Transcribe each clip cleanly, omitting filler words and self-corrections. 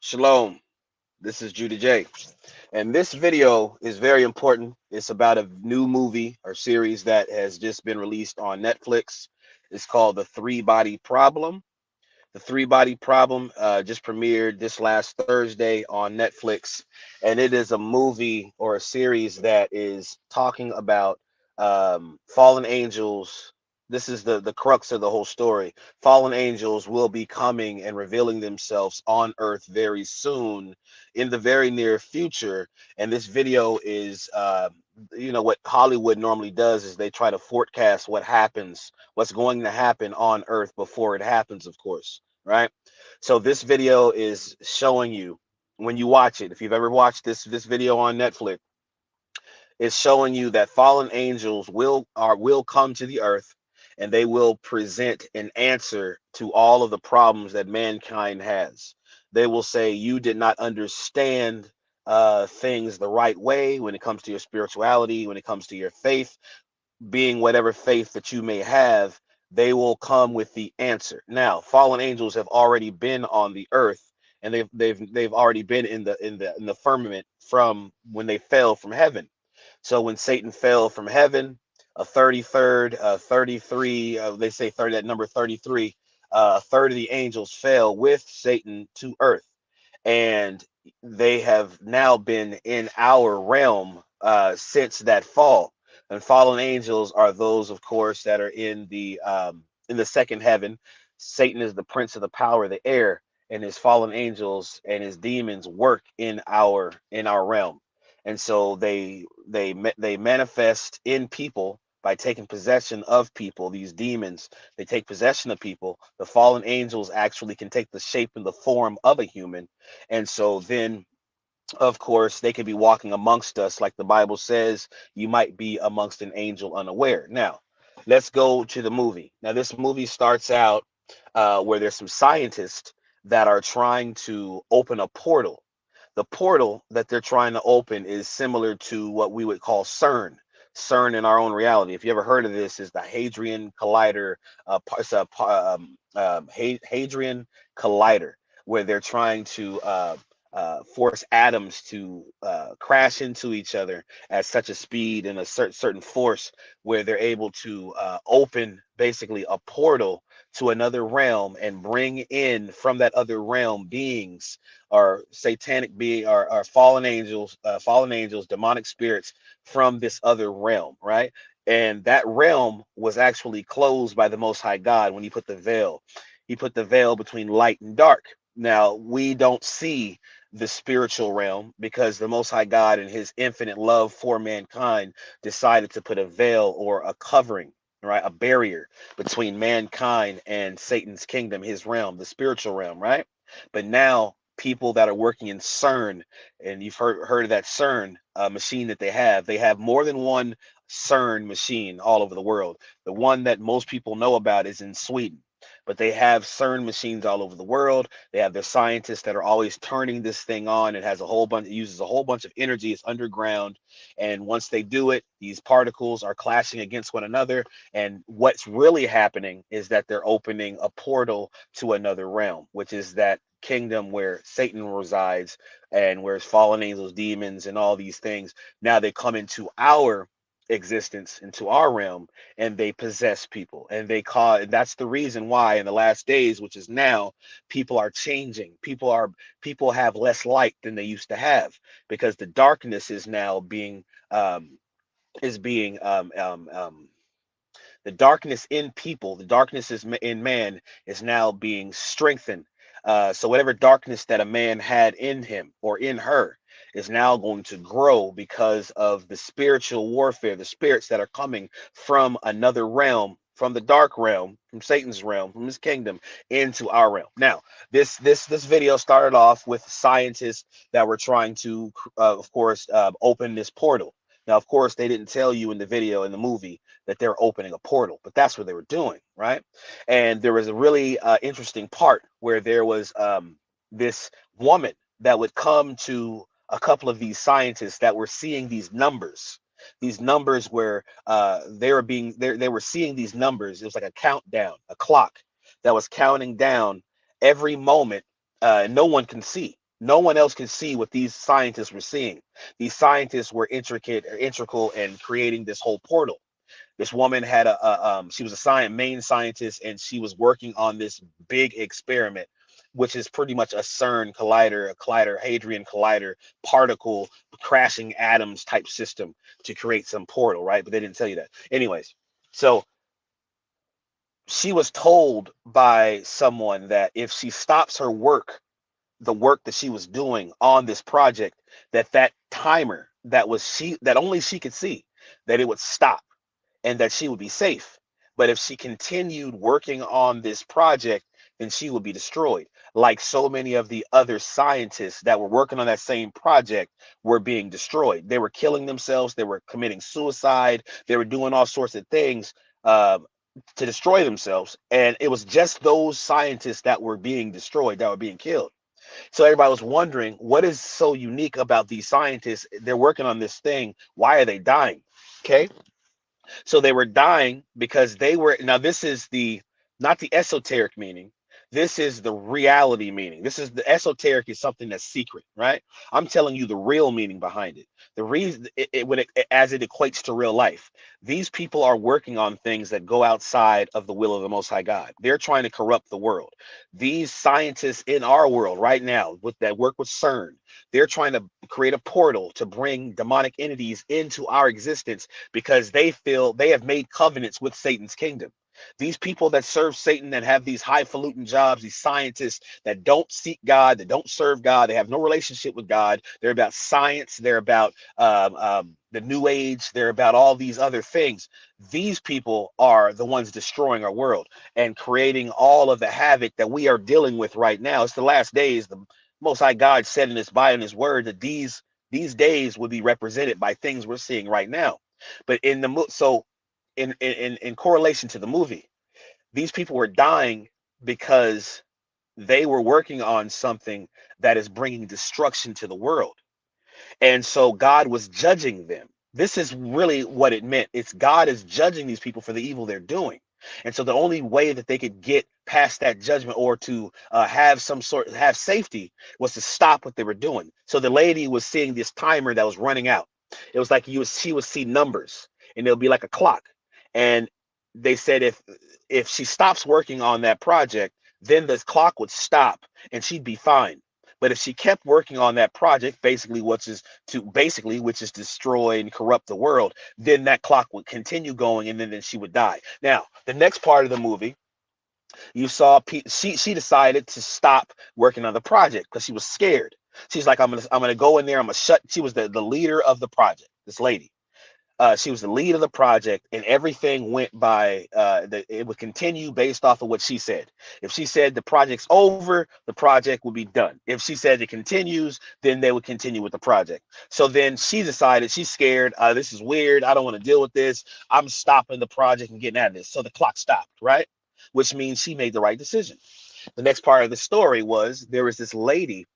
Shalom, this is Judah J. And this video is very important. It's about a new movie or series that has just been released on Netflix. It's called The Three Body Problem. The Three Body Problem just premiered this last Thursday on Netflix. And it is a movie or a series that is talking about fallen angels. This is the crux of the whole story. Fallen angels will be coming and revealing themselves on Earth very soon, in the very near future. And this video is, what Hollywood normally does is they try to forecast what happens, what's going to happen on Earth before it happens, of course, right? So this video is showing you, when you watch it, if you've ever watched this video on Netflix, it's showing you that fallen angels will come to the earth, and they will present an answer to all of the problems that mankind has. They will say, you did not understand things the right way when it comes to your spirituality, when it comes to your faith, being whatever faith that you may have. They will come with the answer. Now, fallen angels have already been on the earth, and they've already been in the firmament from when they fell from heaven. So when Satan fell from heaven, a 33rd, 33, they say 30, that number 33, a third of the angels fell with Satan to earth. And they have now been in our realm since that fall. And fallen angels are those, of course, that are in the second heaven. Satan is the prince of the power of the air, and his fallen angels and his demons work in our realm. And so they manifest in people by taking possession of people. These demons, they take possession of people. The fallen angels actually can take the shape and the form of a human. And so then, of course, they could be walking amongst us, like the Bible says, you might be amongst an angel unaware. Now, let's go to the movie. Now, this movie starts out where there's some scientists that are trying to open a portal. The portal that they're trying to open is similar to what we would call CERN. CERN in our own reality. If you ever heard of this, is the Hadrian Collider, Hadrian Collider, where they're trying to force atoms to crash into each other at such a speed and a certain force, where they're able to open basically a portal to another realm and bring in from that other realm beings or satanic being or fallen angels, demonic spirits from this other realm, right? And that realm was actually closed by the Most High God when he put the veil. He put the veil between light and dark. Now, we don't see the spiritual realm because the Most High God, in his infinite love for mankind, decided to put a veil or a covering, right? A barrier between mankind and Satan's kingdom, his realm, the spiritual realm, right? But now people that are working in CERN, and you've heard of that CERN machine that they have more than one CERN machine all over the world. The one that most people know about is in Sweden, but they have CERN machines all over the world. They have their scientists that are always turning this thing on. It has a whole bunch, it uses a whole bunch of energy. It's underground. And once they do it, these particles are clashing against one another. And what's really happening is that they're opening a portal to another realm, which is that kingdom where Satan resides and where fallen angels, demons, and all these things. Now they come into our existence, into our realm, and they possess people, and that's the reason why in the last days, which is now, people are changing. People have less light than they used to have, because the darkness is now being is being the darkness in people, the darkness is in man, is now being strengthened. So whatever darkness that a man had in him or in her is now going to grow because of the spiritual warfare, the spirits that are coming from another realm, from the dark realm, from Satan's realm, from his kingdom, into our realm. Now, this video started off with scientists that were trying to, of course, open this portal. Now, of course, they didn't tell you in the video, in the movie, that they're opening a portal, but that's what they were doing, right? And there was a really interesting part where there was this woman that would come to a couple of these scientists that were seeing these numbers where they were seeing these numbers. It was like a countdown, a clock that was counting down every moment. No one can see. No one else could see what these scientists were seeing. These scientists were integral in creating this whole portal. This woman had she was a main scientist, and she was working on this big experiment, which is pretty much a CERN collider, hadron collider, particle crashing atoms type system to create some portal, right? But they didn't tell you that. Anyways, so she was told by someone that if she stops her work, the work that she was doing on this project, that timer that only she could see, that it would stop and that she would be safe. But if she continued working on this project, then she would be destroyed. Like so many of the other scientists that were working on that same project were being destroyed. They were killing themselves. They were committing suicide. They were doing all sorts of things to destroy themselves. And it was just those scientists that were being destroyed, that were being killed. So everybody was wondering, what is so unique about these scientists? They're working on this thing. Why are they dying? Okay. So they were dying because they were, now this is the, not the esoteric meaning. This is the reality meaning. This is the esoteric is something that's secret, right? I'm telling you the real meaning behind it. The reason when as it equates to real life, these people are working on things that go outside of the will of the Most High God. They're trying to corrupt the world. These scientists in our world right now with that work with CERN, they're trying to create a portal to bring demonic entities into our existence because they feel they have made covenants with Satan's kingdom. These people that serve Satan, that have these highfalutin jobs, these scientists that don't seek God, that don't serve God, they have no relationship with God. They're about science. They're about the New Age. They're about all these other things. These people are the ones destroying our world and creating all of the havoc that we are dealing with right now. It's the last days. The Most High God said in His Bible, in His Word, that these days would be represented by things we're seeing right now. But in the so in correlation to the movie, these people were dying because they were working on something that is bringing destruction to the world. And so God was judging them. This is really what it meant. It's God is judging these people for the evil they're doing. And so the only way that they could get past that judgment or to have safety was to stop what they were doing. So the lady was seeing this timer that was running out. It was like she would see numbers, and it'll be like a clock. And they said if she stops working on that project, then the clock would stop and she'd be fine. But if she kept working on that project, which is destroy and corrupt the world, then that clock would continue going, and then she would die. Now, the next part of the movie, you saw she decided to stop working on the project because she was scared. She's like, I'm gonna go in there. I'm gonna shut. She was the leader of the project. This lady. She was the lead of the project, and everything went by. It would continue based off of what she said. If she said the project's over, the project would be done. If she said it continues, then they would continue with the project. So then she decided she's scared. This is weird. I don't want to deal with this. I'm stopping the project and getting out of this. So the clock stopped, right? Which means she made the right decision. The next part of the story was there was this lady.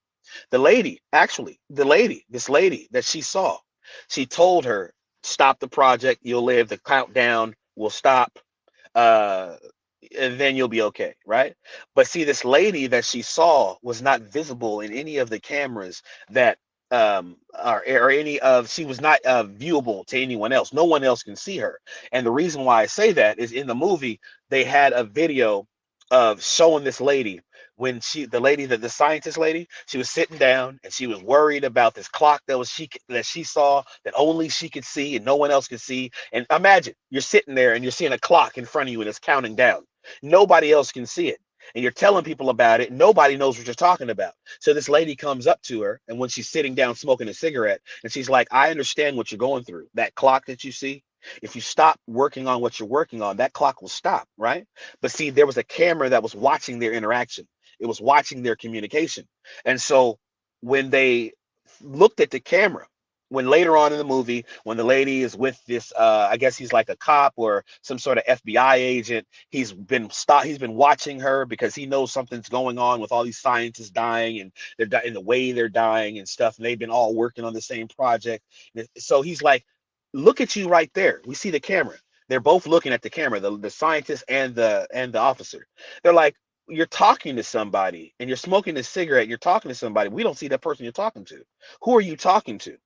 This lady that she saw, she told her, stop the project, you'll live, the countdown will stop, uh, and then you'll be okay, right? But see, this lady that she saw was not visible in any of the cameras that or any of she was not viewable to anyone else. No one else can see her. And the reason why I say that is in the movie they had a video of showing this lady when the scientist lady, she was sitting down and she was worried about this clock that she saw that only she could see and no one else could see. And imagine you're sitting there and you're seeing a clock in front of you and it's counting down. Nobody else can see it. And you're telling people about it. Nobody knows what you're talking about. So this lady comes up to her, and when she's sitting down smoking a cigarette, and she's like, I understand what you're going through. That clock that you see, if you stop working on what you're working on, that clock will stop, right? But see, there was a camera that was watching their interaction. It was watching their communication. And so when they looked at the camera, when later on in the movie, when the lady is with this, I guess he's like a cop or some sort of FBI agent, he's been watching her because he knows something's going on with all these scientists dying and in the way they're dying and stuff, and they've been all working on the same project. So he's like, look at you right there. We see the camera. They're both looking at the camera, the scientist and the officer. They're like, you're talking to somebody and you're smoking a cigarette, you're talking to somebody, we don't see that person you're talking to. Who are you talking to?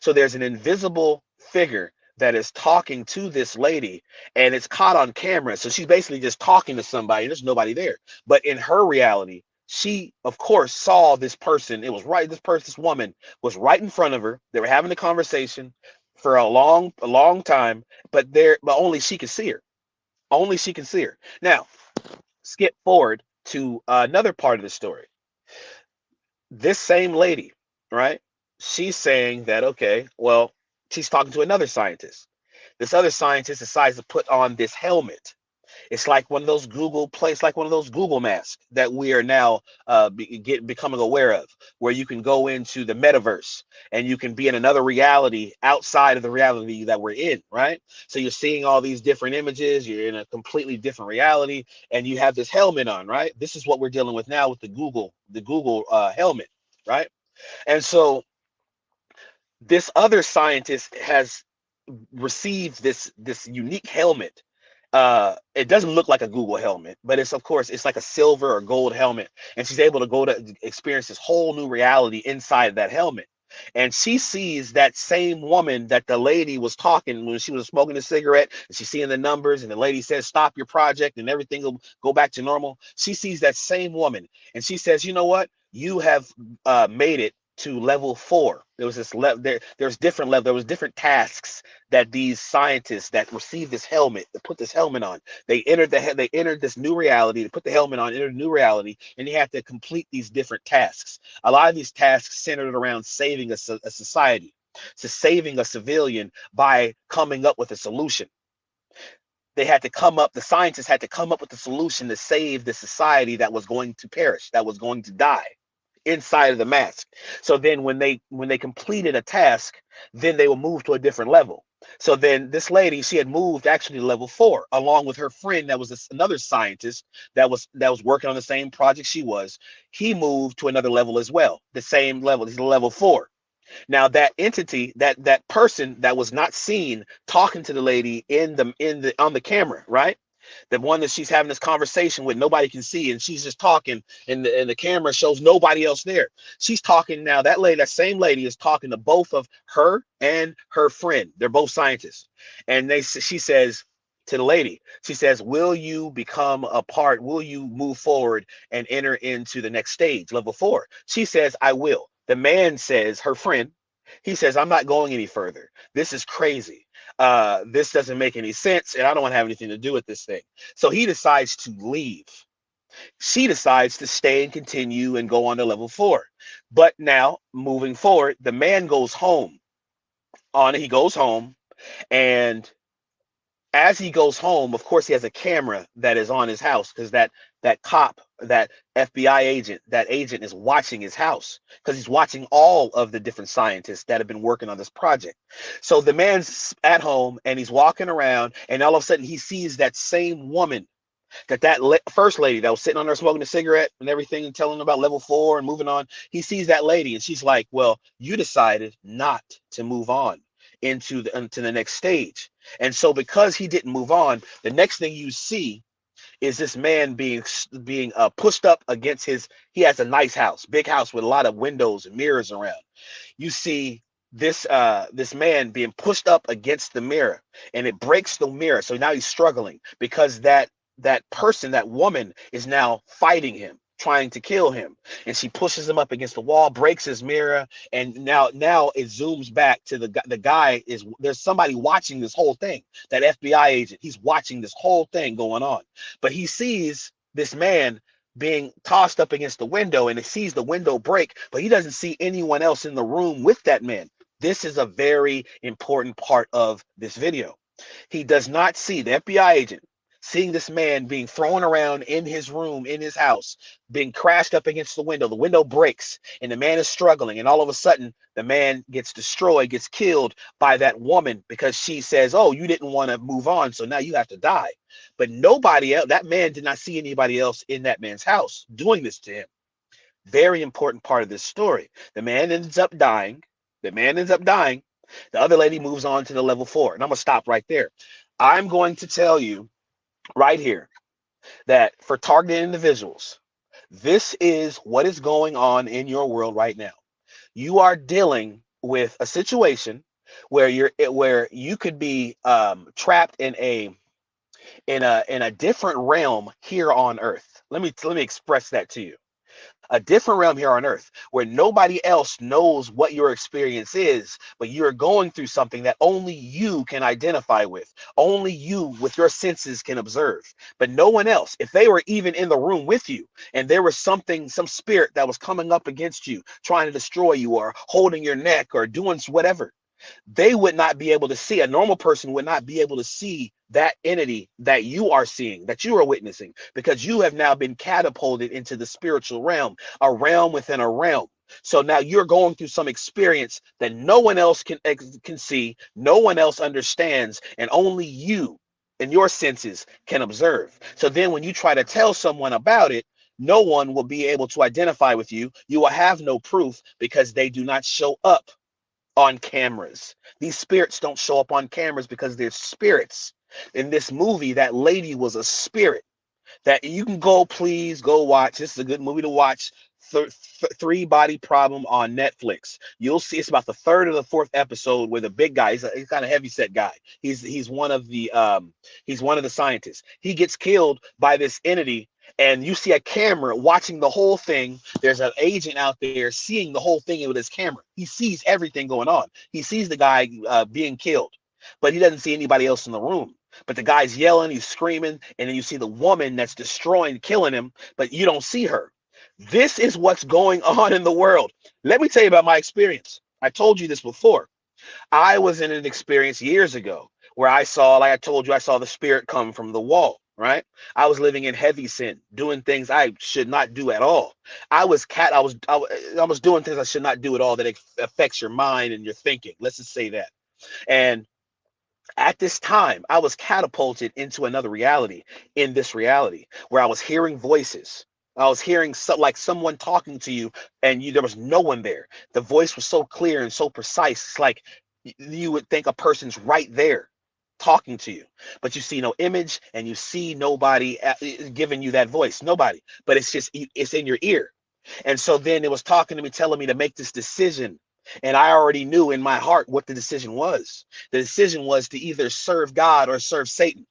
So there's an invisible figure that is talking to this lady, and it's caught on camera. So she's basically just talking to somebody. There's nobody there. But in her reality, she, of course, saw this person. It was right. This woman was right in front of her. They were having a conversation for a long time, but only she could see her. Only she can see her. Now, skip forward to another part of the story. This same lady, right? She's saying that, okay, well, she's talking to another scientist. This other scientist decides to put on this helmet. It's like one of those like one of those Google masks that we are now becoming aware of, where you can go into the metaverse and you can be in another reality outside of the reality that we're in, right? So you're seeing all these different images, you're in a completely different reality, and you have this helmet on, right? This is what we're dealing with now with the Google helmet, right? And so this other scientist has received this unique helmet. It doesn't look like a Google helmet, but it's, of course, it's like a silver or gold helmet, and she's able to go to experience this whole new reality inside of that helmet. And she sees that same woman that the lady was talking when she was smoking a cigarette, and she's seeing the numbers, and the lady says, "Stop your project," and everything will go back to normal. She sees that same woman, and she says, "You know what? You have made it to level 4." There was this there's different level. There was different tasks that these scientists that received this helmet, that put this helmet on, they entered this new reality, they put the helmet on, entered a new reality, and they have to complete these different tasks. A lot of these tasks centered around saving a society, so saving a civilian by coming up with a solution. The scientists had to come up with a solution to save the society that was going to perish, that was going to die inside of the mask. So then when they completed a task, then they will move to a different level. So then this lady, she had moved actually to level 4, along with her friend that was another scientist that was working on the same project she was. He moved to another level as well, the same level. He's level 4. Now that entity, that person that was not seen talking to the lady in the on the camera, right? The one that she's having this conversation with, nobody can see, and she's just talking, and the camera shows nobody else there. She's talking now. That same lady is talking to both of her and her friend. They're both scientists, and she says to the lady, she says, "Will you become a part? Will you move forward and enter into the next stage, level 4?" She says, "I will." The man says, her friend, he says, "I'm not going any further. This is crazy. This doesn't make any sense, and I don't want to have anything to do with this thing." So he decides to leave. She decides to stay and continue and go on to level 4. But now, moving forward, the man goes home. He goes home, and as he goes home, of course, he has a camera that is on his house, because that cop, that FBI agent, that agent is watching his house, because he's watching all of the different scientists that have been working on this project. So the man's at home and he's walking around, and all of a sudden he sees that same woman, first lady that was sitting on there smoking a cigarette and everything, and telling him about level 4 and moving on. He sees that lady, and she's like, "Well, you decided not to move on into the next stage." And so because he didn't move on, the next thing you see is this man being pushed up against he has a nice house, big house with a lot of windows and mirrors around. You see this man being pushed up against the mirror, and it breaks the mirror. So now he's struggling, because that person, that woman, is now fighting him, trying to kill him, and she pushes him up against the wall, breaks his mirror. And now it zooms back to the guy. There's somebody watching this whole thing. That FBI agent, he's watching this whole thing going on, but he sees this man being tossed up against the window, and he sees the window break, but he doesn't see anyone else in the room with that man. This is a very important part of this video. He does not see the FBI agent seeing this man being thrown around in his room, in his house, being crashed up against the window. The window breaks, and the man is struggling. And all of a sudden, the man gets destroyed, gets killed by that woman, because she says, "Oh, you didn't want to move on, so now you have to die." But nobody else, that man did not see anybody else in that man's house doing this to him. Very important part of this story. The man ends up dying. The man ends up dying. The other lady moves on to the level 4. And I'm going to stop right there. I'm going to tell you right here that for targeted individuals, this is what is going on in your world right now. You are dealing with a situation where you could be trapped in a different realm here on earth. Let me express that to you. A different realm here on earth where nobody else knows what your experience is, but you're going through something that only you can identify with. Only you with your senses can observe, but no one else. If they were even in the room with you and there was something, some spirit that was coming up against you, trying to destroy you or holding your neck or doing whatever, they would not be able to see. A normal person would not be able to see that entity that you are seeing, that you are witnessing, because you have now been catapulted into the spiritual realm, a realm within a realm. So now you're going through some experience that no one else can see, no one else understands, and only you and your senses can observe. So then when you try to tell someone about it, no one will be able to identify with you. You will have no proof because they do not show up on cameras. These spirits don't show up on cameras because they're spirits. In this movie, that lady was a spirit that you can go, please go watch. This is a good movie to watch. Three Body Problem on Netflix. You'll see it's about the third or the fourth episode where the big guy, he's kind of heavy set guy. He's one of the scientists. He gets killed by this entity, and you see a camera watching the whole thing. There's an agent out there seeing the whole thing with his camera. He sees everything going on. He sees the guy being killed, but he doesn't see anybody else in the room. But the guy's yelling, he's screaming, and then you see the woman that's destroying, killing him, but you don't see her. This is what's going on in the world. Let me tell you about my experience. I told you this before. I was in an experience years ago where I saw, like I told you, I saw the spirit come from the wall, right? I was living in heavy sin, doing things I should not do at all. I was doing things I should not do at all that affects your mind and your thinking. Let's just say that. And at this time, I was catapulted into another reality, in this reality where I was hearing voices. I was hearing like someone talking to you, and there was no one there. The voice was so clear and so precise. It's like you would think a person's right there talking to you, but you see no image and you see nobody giving you that voice. Nobody, but it's in your ear. And so then it was talking to me, telling me to make this decision. And I already knew in my heart what the decision was. The decision was to either serve God or serve Satan.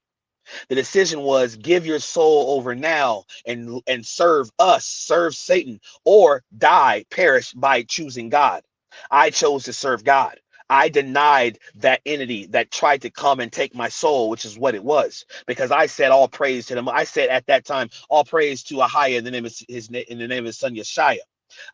The decision was give your soul over now and serve us, serve Satan, or die, perish by choosing God. I chose to serve God. I denied that entity that tried to come and take my soul, which is what it was, because I said all praise to them. I said at that time, all praise to Ahia in the name of in the name of his son Yeshaya.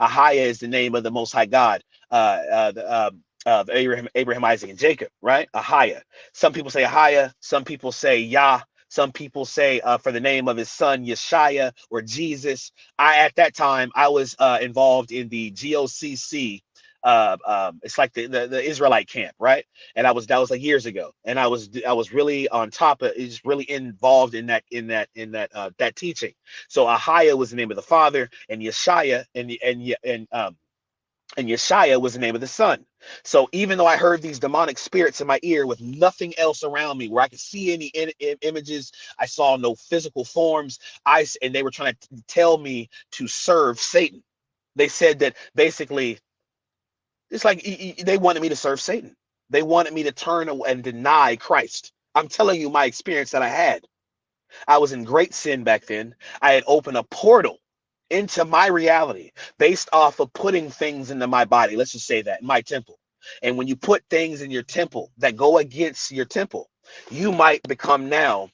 Ahia is the name of the Most High God, of Abraham, Isaac, and Jacob, right? Ahia. Some people say Ahia. Some people say Yah. Some people say for the name of his son Yeshaya or Jesus. At that time I was involved in the GOCC. It's like the Israelite camp, right? And that was like years ago, and I was really on top of, is really involved in that teaching. So Ahia was the name of the father, and Yeshaya and Yeshaya was the name of the son. So even though I heard these demonic spirits in my ear with nothing else around me where I could see any images, I saw no physical forms. And they were trying to tell me to serve Satan. They said that basically it's like they wanted me to serve Satan. They wanted me to turn and deny Christ. I'm telling you my experience that I had. I was in great sin back then. I had opened a portal into my reality based off of putting things into my body. Let's just say that in my temple. And when you put things in your temple that go against your temple, you might become now,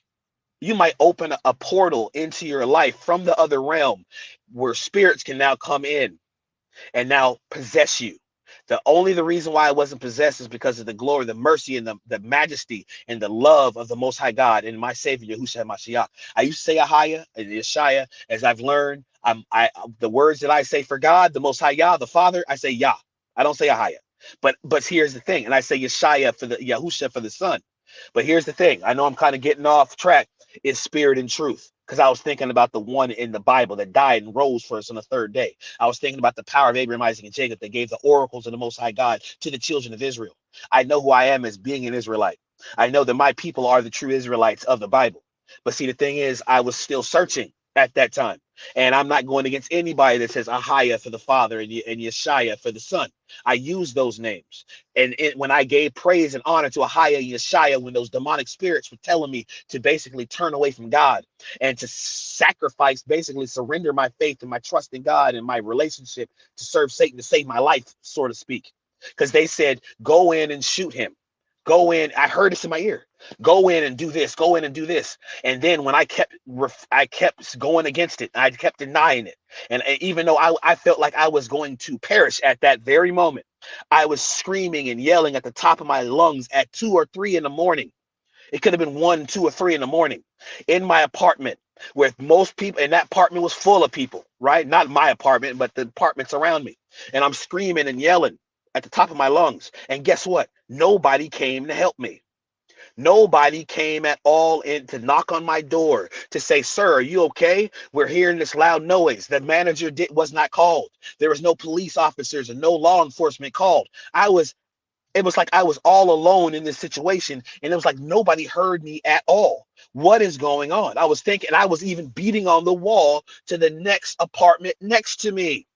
you might open a portal into your life from the other realm where spirits can now come in and now possess you. The reason why I wasn't possessed is because of the glory, the mercy, and the majesty and the love of the Most High God and my Savior Yahushua Mashiach. I used to say Ahia and Yeshaya. As I've learned, the words that I say for God, the Most High Yah, the Father, I say Yah. I don't say Ahia. But here's the thing, and I say Yeshaya for the Yahusha for the Son. But here's the thing. I know I'm kind of getting off track. It's spirit and truth. Because I was thinking about the one in the Bible that died and rose for us on the third day. I was thinking about the power of Abraham, Isaac, and Jacob that gave the oracles of the Most High God to the children of Israel. I know who I am as being an Israelite. I know that my people are the true Israelites of the Bible. But see, the thing is, I was still searching at that time. And I'm not going against anybody that says Ahia for the Father and Yeshaya for the Son. I use those names. And when I gave praise and honor to Ahia and Yeshaya, when those demonic spirits were telling me to basically turn away from God and to sacrifice, basically surrender my faith and my trust in God and my relationship to serve Satan to save my life, so to speak. Because they said, go in and shoot him. Go in. I heard this in my ear. Go in and do this. Go in and do this. And then when I kept going against it, I kept denying it. And even though I felt like I was going to perish at that very moment, I was screaming and yelling at the top of my lungs at 2 or 3 in the morning. It could have been 1, 2, or 3 in the morning in my apartment, where most people, and that apartment was full of people, right? Not my apartment, but the apartments around me. And I'm screaming and yelling at the top of my lungs. And guess what? Nobody came to help me. Nobody came at all in to knock on my door to say, sir, are you okay? We're hearing this loud noise. The manager was not called. There was no police officers and no law enforcement called. It was like I was all alone in this situation, and it was like nobody heard me at all. What is going on? I was thinking, I was even beating on the wall to the next apartment next to me.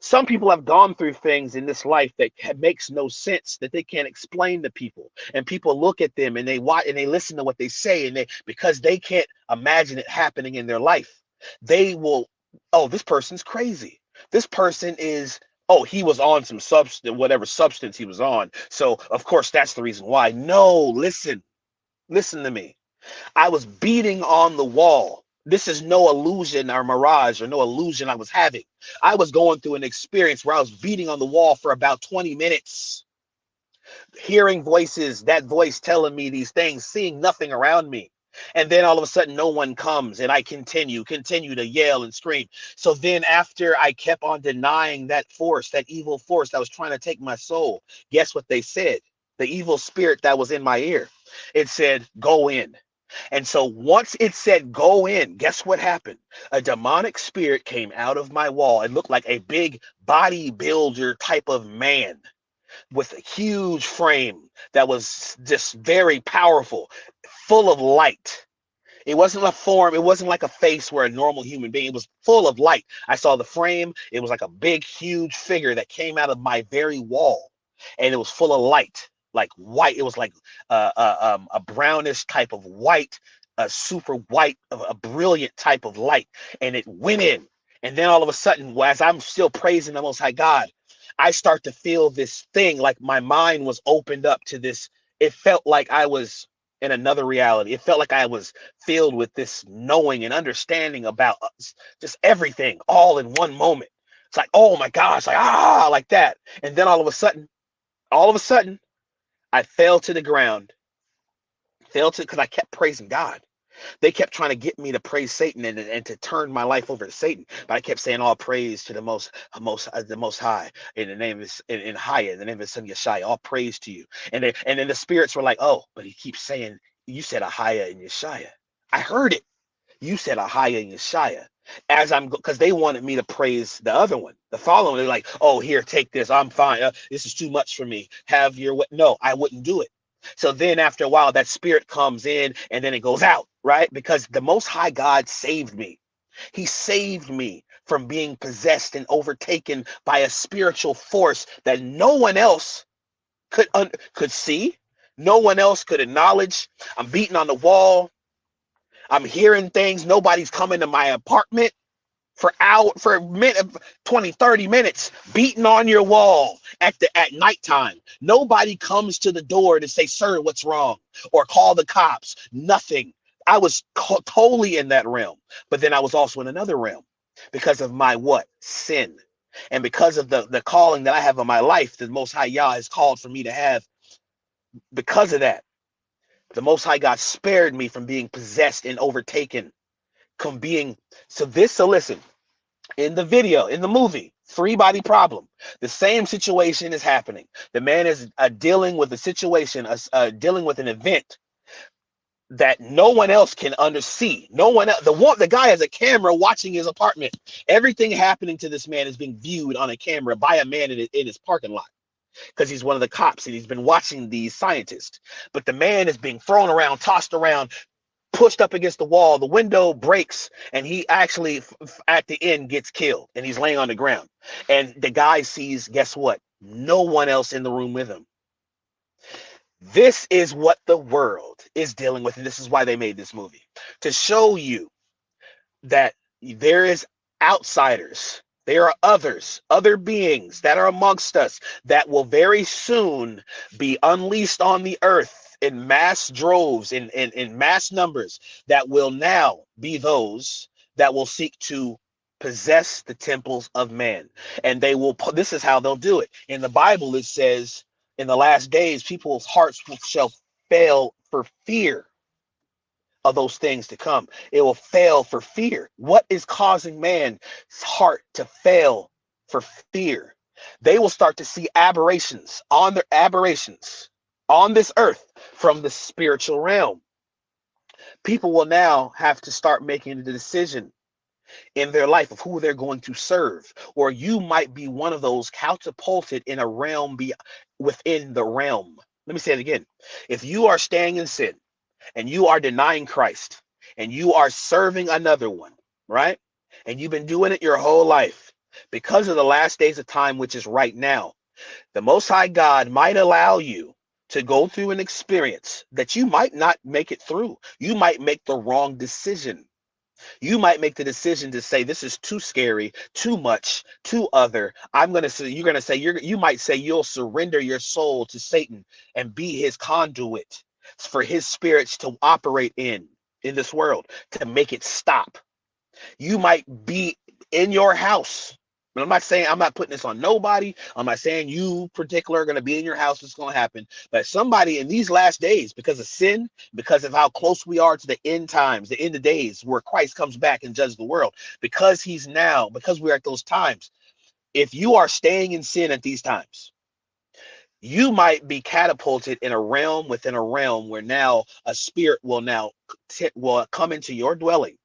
Some people have gone through things in this life that makes no sense, that they can't explain to people, and people look at them and they watch and they listen to what they say, and because they can't imagine it happening in their life, they will, oh, this person's crazy. This person is, oh, he was on some substance, whatever substance he was on, so of course that's the reason why. No, listen to me. I was beating on the wall. This is no illusion or mirage or no illusion I was having. I was going through an experience where I was beating on the wall for about 20 minutes, hearing voices, that voice telling me these things, seeing nothing around me. And then all of a sudden, no one comes, and I continue to yell and scream. So then after I kept on denying that force, that evil force that was trying to take my soul, guess what they said? The evil spirit that was in my ear, it said, go in. And so once it said go in, guess what happened? A demonic spirit came out of my wall. It looked like a big bodybuilder type of man with a huge frame that was just very powerful, full of light. It wasn't a form. It wasn't like a face where a normal human being. It was full of light. I saw the frame. It was like a big, huge figure that came out of my very wall, and it was full of light, like white. It was like a brownish type of white, a super white, a brilliant type of light, and it went in. And then all of a sudden, as I'm still praising the Most High God, I start to feel this thing, like my mind was opened up to this. It felt like I was in another reality. It felt like I was filled with this knowing and understanding about just everything all in one moment. It's like, oh my gosh, like that. And then all of a sudden, I fell to the ground, because I kept praising God. They kept trying to get me to praise Satan and to turn my life over to Satan. But I kept saying all praise to the most high, in the name of in High, in the name of his son Yeshaya, all praise to you. And then the spirits were like, oh, but he keeps saying, you said Ahia and Yeshaya. I heard it. You said Ahia and Yeshaya. Because they wanted me to praise the other one, the following. They're like, oh, here, take this. I'm fine. This is too much for me. Have your way. No, I wouldn't do it. So then after a while, that spirit comes in and then it goes out, right? Because the Most High God saved me. He saved me from being possessed and overtaken by a spiritual force that no one else could see. No one else could acknowledge. I'm beating on the wall. I'm hearing things. Nobody's coming to my apartment for a minute, 20, 30 minutes, beating on your wall at nighttime. Nobody comes to the door to say, sir, what's wrong? Or call the cops. Nothing. I was totally in that realm. But then I was also in another realm because of my what? Sin. And because of the calling that I have in my life, the Most High Yah has called for me to have. Because of that, the Most High God spared me from being possessed and overtaken. So listen, in the video, in the movie, 3-body problem, the same situation is happening. The man is dealing with a situation, dealing with an event that no one else can undersee. No one else, the guy has a camera watching his apartment. Everything happening to this man is being viewed on a camera by a man in his parking lot, because he's one of the cops and he's been watching these scientists. But the man is being thrown around, tossed around, pushed up against the wall, the window breaks, and he actually at the end gets killed, and he's laying on the ground. And the guy sees, guess what? No one else in the room with him. This is what the world is dealing with, and this is why they made this movie, to show you that there is outsiders. There are others, other beings that are amongst us that will very soon be unleashed on the earth in mass droves, in mass numbers, that will now be those that will seek to possess the temples of man. And they will, this is how they'll do it. In the Bible, it says, in the last days, people's hearts shall fail for fear of those things to come. It will fail for fear. What is causing man's heart to fail for fear? They will start to see aberrations on this earth from the spiritual realm. People will now have to start making the decision in their life of who they're going to serve. Or you might be one of those catapulted in a realm within the realm. Let me say it again. If you are staying in sin, and you are denying Christ, and you are serving another one, right? And you've been doing it your whole life, because of the last days of time, which is right now, the Most High God might allow you to go through an experience that you might not make it through. You might make the wrong decision. You might make the decision to say, this is too scary, too much, too other. You might say you'll surrender your soul to Satan and be his conduit for his spirits to operate in this world, to make it stop. You might be in your house. But I'm not putting this on nobody. I'm not saying you particular are going to be in your house. It's going to happen. But somebody in these last days, because of sin, because of how close we are to the end times, the end of days where Christ comes back and judges the world, because we're at those times. If you are staying in sin at these times, you might be catapulted in a realm within a realm where now a spirit will come into your dwelling,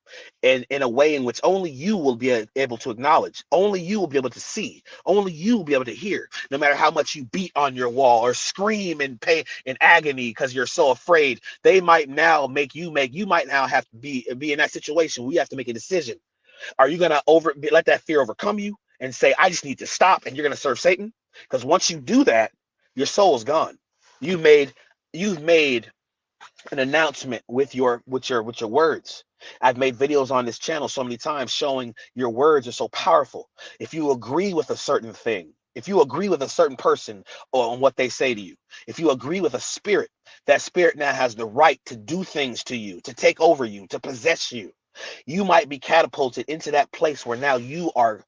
and in a way in which only you will be able to acknowledge, only you will be able to see, only you will be able to hear, no matter how much you beat on your wall or scream in pain and agony because you're so afraid. They might now you might now have to be in that situation where you have to make a decision. Are you going to let that fear overcome you and say, I just need to stop, and you're going to serve Satan? Because once you do that, your soul is gone. You've made an announcement with your words. I've made videos on this channel so many times showing your words are so powerful. If you agree with a certain thing, if you agree with a certain person on what they say to you, if you agree with a spirit, that spirit now has the right to do things to you, to take over you, to possess you. You might be catapulted into that place where now you are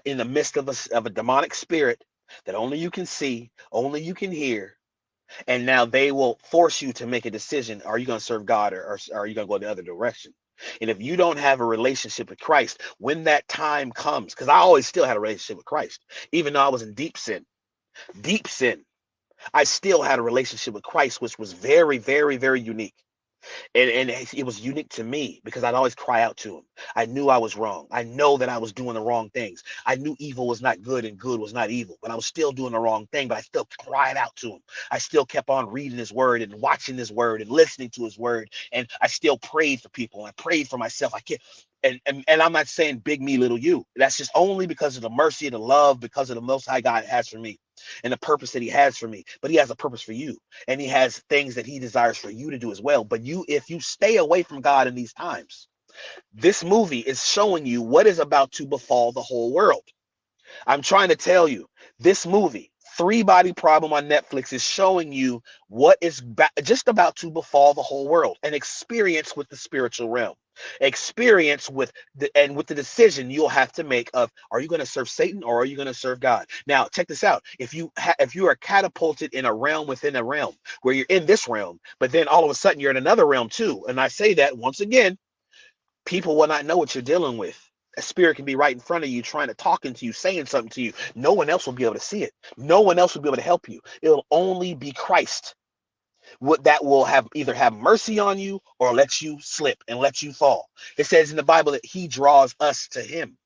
in the midst of a demonic spirit that only you can see, only you can hear, and now they will force you to make a decision. Are you going to serve God, or are you going to go the other direction? And if you don't have a relationship with Christ, when that time comes, because I always still had a relationship with Christ, even though I was in deep sin, I still had a relationship with Christ, which was very, very, very unique. And it was unique to me because I'd always cry out to him. I knew I was wrong. I know that I was doing the wrong things. I knew evil was not good and good was not evil, but I was still doing the wrong thing. But I still cried out to him. I still kept on reading his word and watching his word and listening to his word. And I still prayed for people. And I prayed for myself. I can't. And I'm not saying big me, little you. That's just only because of the mercy and the love, because of the Most High God has for me and the purpose that he has for me. But he has a purpose for you, and he has things that he desires for you to do as well. But if you stay away from God in these times, this movie is showing you what is about to befall the whole world. I'm trying to tell you, this movie, Three Body Problem on Netflix, is showing you what is just about to befall the whole world. An experience with the spiritual realm. Experience with the decision you'll have to make of, are you going to serve Satan or are you going to serve God? Now, check this out. If you are catapulted in a realm within a realm where you're in this realm, but then all of a sudden you're in another realm too. And I say that once again, people will not know what you're dealing with. A spirit can be right in front of you, trying to talking to you, saying something to you. No one else will be able to see it. No one else will be able to help you. It'll only be Christ that will either have mercy on you or let you slip and let you fall. It says in the Bible that he draws us to him.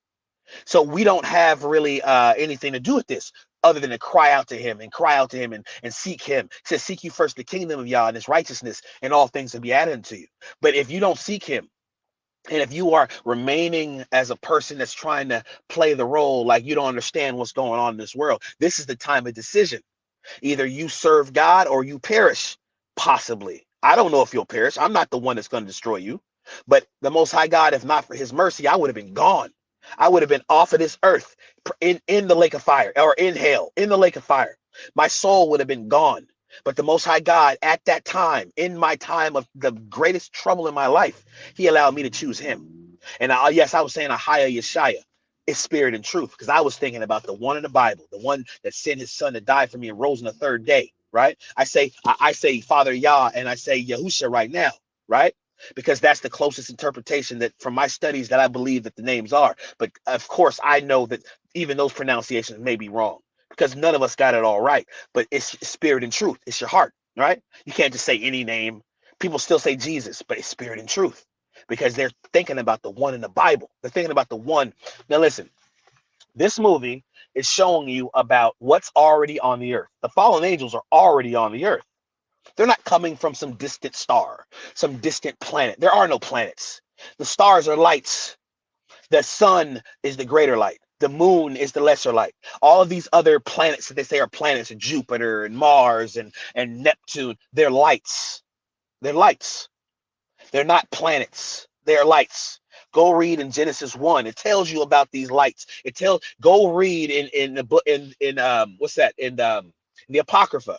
So we don't have really anything to do with this. other than to cry out to him and cry out to him and seek him. He says, seek you first the kingdom of Yah and his righteousness, and all things will be added unto you. But if you don't seek him, and if you are remaining as a person that's trying to play the role like you don't understand what's going on in this world, this is the time of decision. Either you serve God or you perish, possibly. I don't know if you'll perish. I'm not the one that's going to destroy you. But the Most High God, if not for his mercy, I would have been gone. I would have been off of this earth in the lake of fire, or in hell, in the lake of fire. My soul would have been gone. But the Most High God, at that time, in my time of the greatest trouble in my life, he allowed me to choose him. And yes, I was saying Ahaya Yeshaya. It's spirit and truth, because I was thinking about the one in the Bible, the one that sent his son to die for me and rose on the third day, right? I say Father Yah, and I say Yahusha right now, right? Because that's the closest interpretation that from my studies that I believe that the names are. But of course, I know that even those pronunciations may be wrong, because none of us got it all right. But it's spirit and truth. It's your heart, right? You can't just say any name. People still say Jesus, but it's spirit and truth, because they're thinking about the one in the Bible. They're thinking about the one. Now listen, this movie is showing you about what's already on the earth. The fallen angels are already on the earth. They're not coming from some distant star, some distant planet. There are no planets. The stars are lights. The sun is the greater light. The moon is the lesser light. All of these other planets that they say are planets, Jupiter and Mars and Neptune, they're lights. They're lights. They're not planets. They're lights. Go read in Genesis 1. It tells you about these lights. Go read in the book in what's that? In the Apocrypha,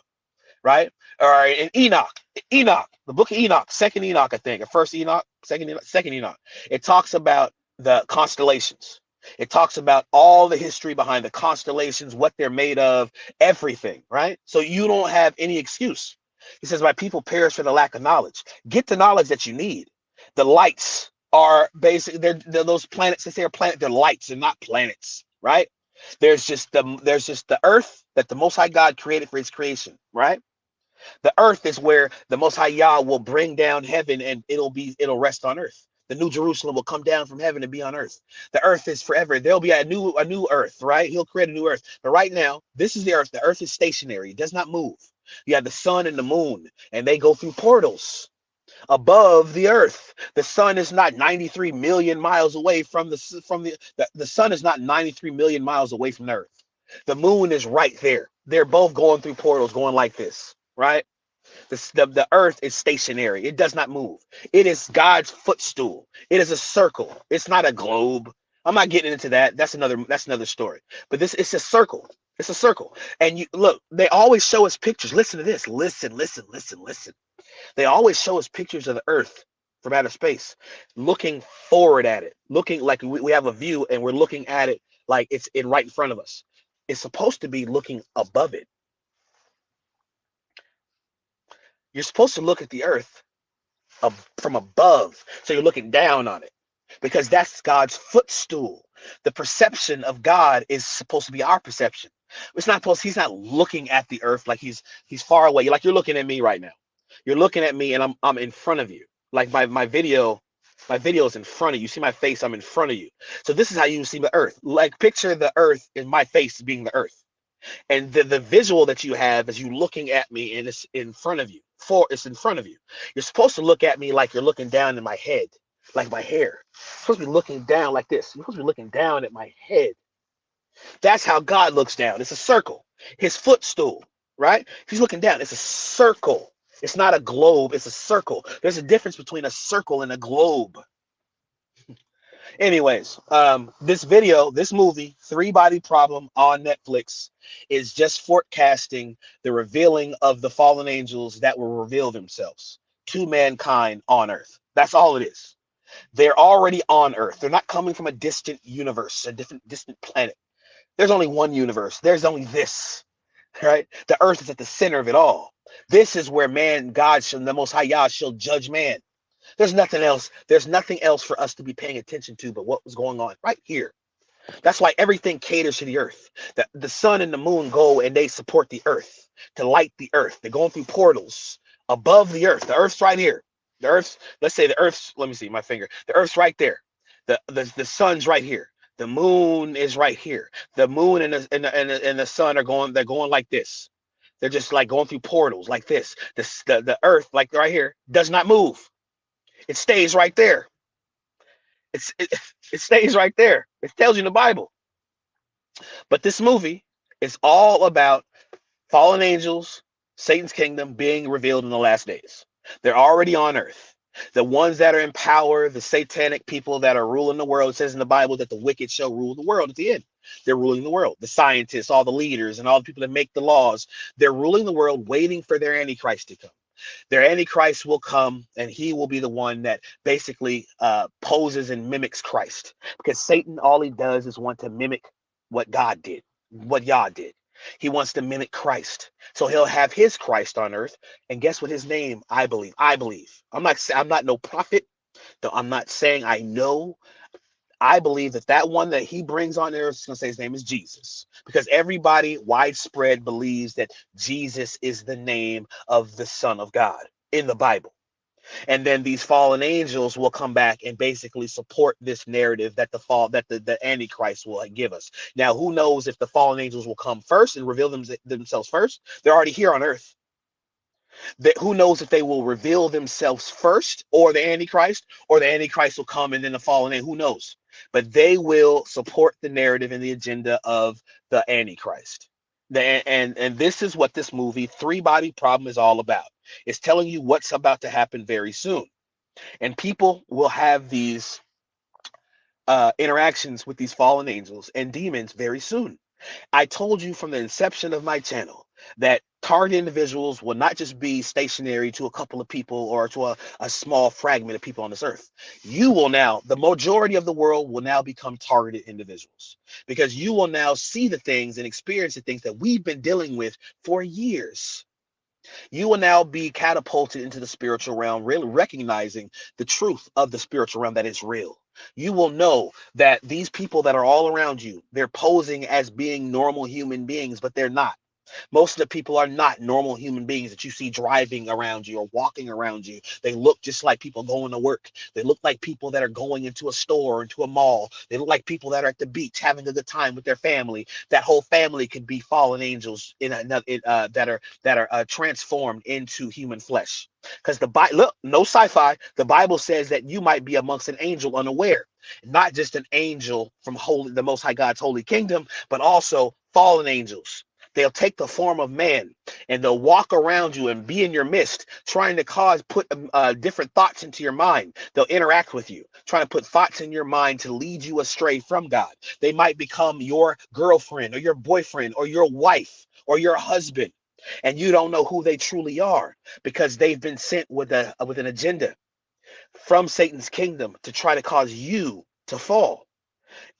right? Or in Enoch, the book of Enoch, second Enoch, I think, or first Enoch, second Enoch. It talks about the constellations. It talks about all the history behind the constellations, what they're made of, everything, right? So you don't have any excuse. He says, my people perish for the lack of knowledge. Get the knowledge that you need. The lights are basically, they're those planets that say are planet, they're lights, they're not planets, right? There's just the earth that the Most High God created for his creation, right? The earth is where the Most High Yah will bring down heaven, and it'll rest on earth. The new Jerusalem will come down from heaven and be on earth. The earth is forever. There'll be a new earth, right? He'll create a new earth. But right now, this is the earth. The earth is stationary. It does not move. You have the sun and the moon, and they go through portals above the earth. The sun is not 93 million miles away from the sun is not 93 million miles away from the earth. The moon is right there. They're both going through portals, going like this, right? The earth is stationary. It does not move. It is God's footstool. It is a circle. It's not a globe. I'm not getting into that. That's another story. But it's a circle. It's a circle. And you look, they always show us pictures. Listen to this. Listen. They always show us pictures of the earth from outer space, looking forward at it, looking like we have a view and we're looking at it like it's right in front of us. It's supposed to be looking above it. You're supposed to look at the earth from above. So you're looking down on it, because that's God's footstool. The perception of God is supposed to be our perception. It's not supposed, he's not looking at the earth like he's far away. Like you're looking at me right now. You're looking at me and I'm in front of you. Like my video is in front of you. See my face, I'm in front of you. So this is how you see the earth. Like picture the earth in my face being the earth. And the visual that you have is you looking at me, and it's in front of you. It's in front of you. You're supposed to look at me like you're looking down in my head, like my hair. You're supposed to be looking down like this. You're supposed to be looking down at my head. That's how God looks down. It's a circle. His footstool, right? He's looking down. It's a circle. It's not a globe. It's a circle. There's a difference between a circle and a globe. Anyways, this movie, Three Body Problem on Netflix, is just forecasting the revealing of the fallen angels that will reveal themselves to mankind on Earth. That's all it is. They're already on Earth. They're not coming from a distant universe, a distant planet. There's only one universe. There's only this, right? The Earth is at the center of it all. This is where the Most High Yah shall judge man. There's nothing else. There's nothing else for us to be paying attention to but what was going on right here. That's why everything caters to the earth. The sun and the moon go and they support the earth to light the earth. They're going through portals above the earth. The earth's right here. Let's say the earth's, let me see my finger. The earth's right there. The sun's right here. The moon is right here. The moon and the sun are going. They're going like this. They're just like going through portals like this. The earth, like right here, does not move. It stays right there. It's it, it stays right there. It tells you in the Bible. But this movie is all about fallen angels, Satan's kingdom being revealed in the last days. They're already on earth. The ones that are in power, the satanic people that are ruling the world, it says in the Bible that the wicked shall rule the world at the end. They're ruling the world. The scientists, all the leaders, and all the people that make the laws, they're ruling the world, waiting for their Antichrist to come. Their Antichrist will come, and he will be the one that basically poses and mimics Christ. Because Satan, all he does is want to mimic what God did, what Yah did. He wants to mimic Christ. So he'll have his Christ on earth. And guess what his name? I believe. I believe. I'm not no prophet. Though I'm not saying I know. I believe that that one that he brings on earth is going to say his name is Jesus, because everybody widespread believes that Jesus is the name of the Son of God in the Bible. And then these fallen angels will come back and basically support this narrative that the Antichrist will give us. Now, who knows if the fallen angels will come first and reveal themselves first? They're already here on earth. That who knows if they will reveal themselves first, or the Antichrist will come and then the fallen angel. Who knows? But they will support the narrative and the agenda of the Antichrist. And this is what this movie Three Body Problem is all about. It's telling you what's about to happen very soon, and people will have these interactions with these fallen angels and demons very soon. I told you from the inception of my channel that target individuals will not just be stationary to a couple of people or to a small fragment of people on this earth. You will now, the majority of the world will now become targeted individuals, because you will now see the things and experience the things that we've been dealing with for years. You will now be catapulted into the spiritual realm, really recognizing the truth of the spiritual realm that is real. You will know that these people that are all around you, they're posing as being normal human beings, but they're not. Most of the people are not normal human beings that you see driving around you or walking around you. They look just like people going to work. They look like people that are going into a store or into a mall. They look like people that are at the beach having a good time with their family. That whole family could be fallen angels that are transformed into human flesh. Because the Bible, look, no sci-fi. The Bible says that you might be amongst an angel unaware, not just an angel from the Most High God's holy kingdom, but also fallen angels. They'll take the form of man, and they'll walk around you and be in your midst, trying to put different thoughts into your mind. They'll interact with you, trying to put thoughts in your mind to lead you astray from God. They might become your girlfriend or your boyfriend or your wife or your husband, and you don't know who they truly are, because they've been sent with an agenda from Satan's kingdom to try to cause you to fall.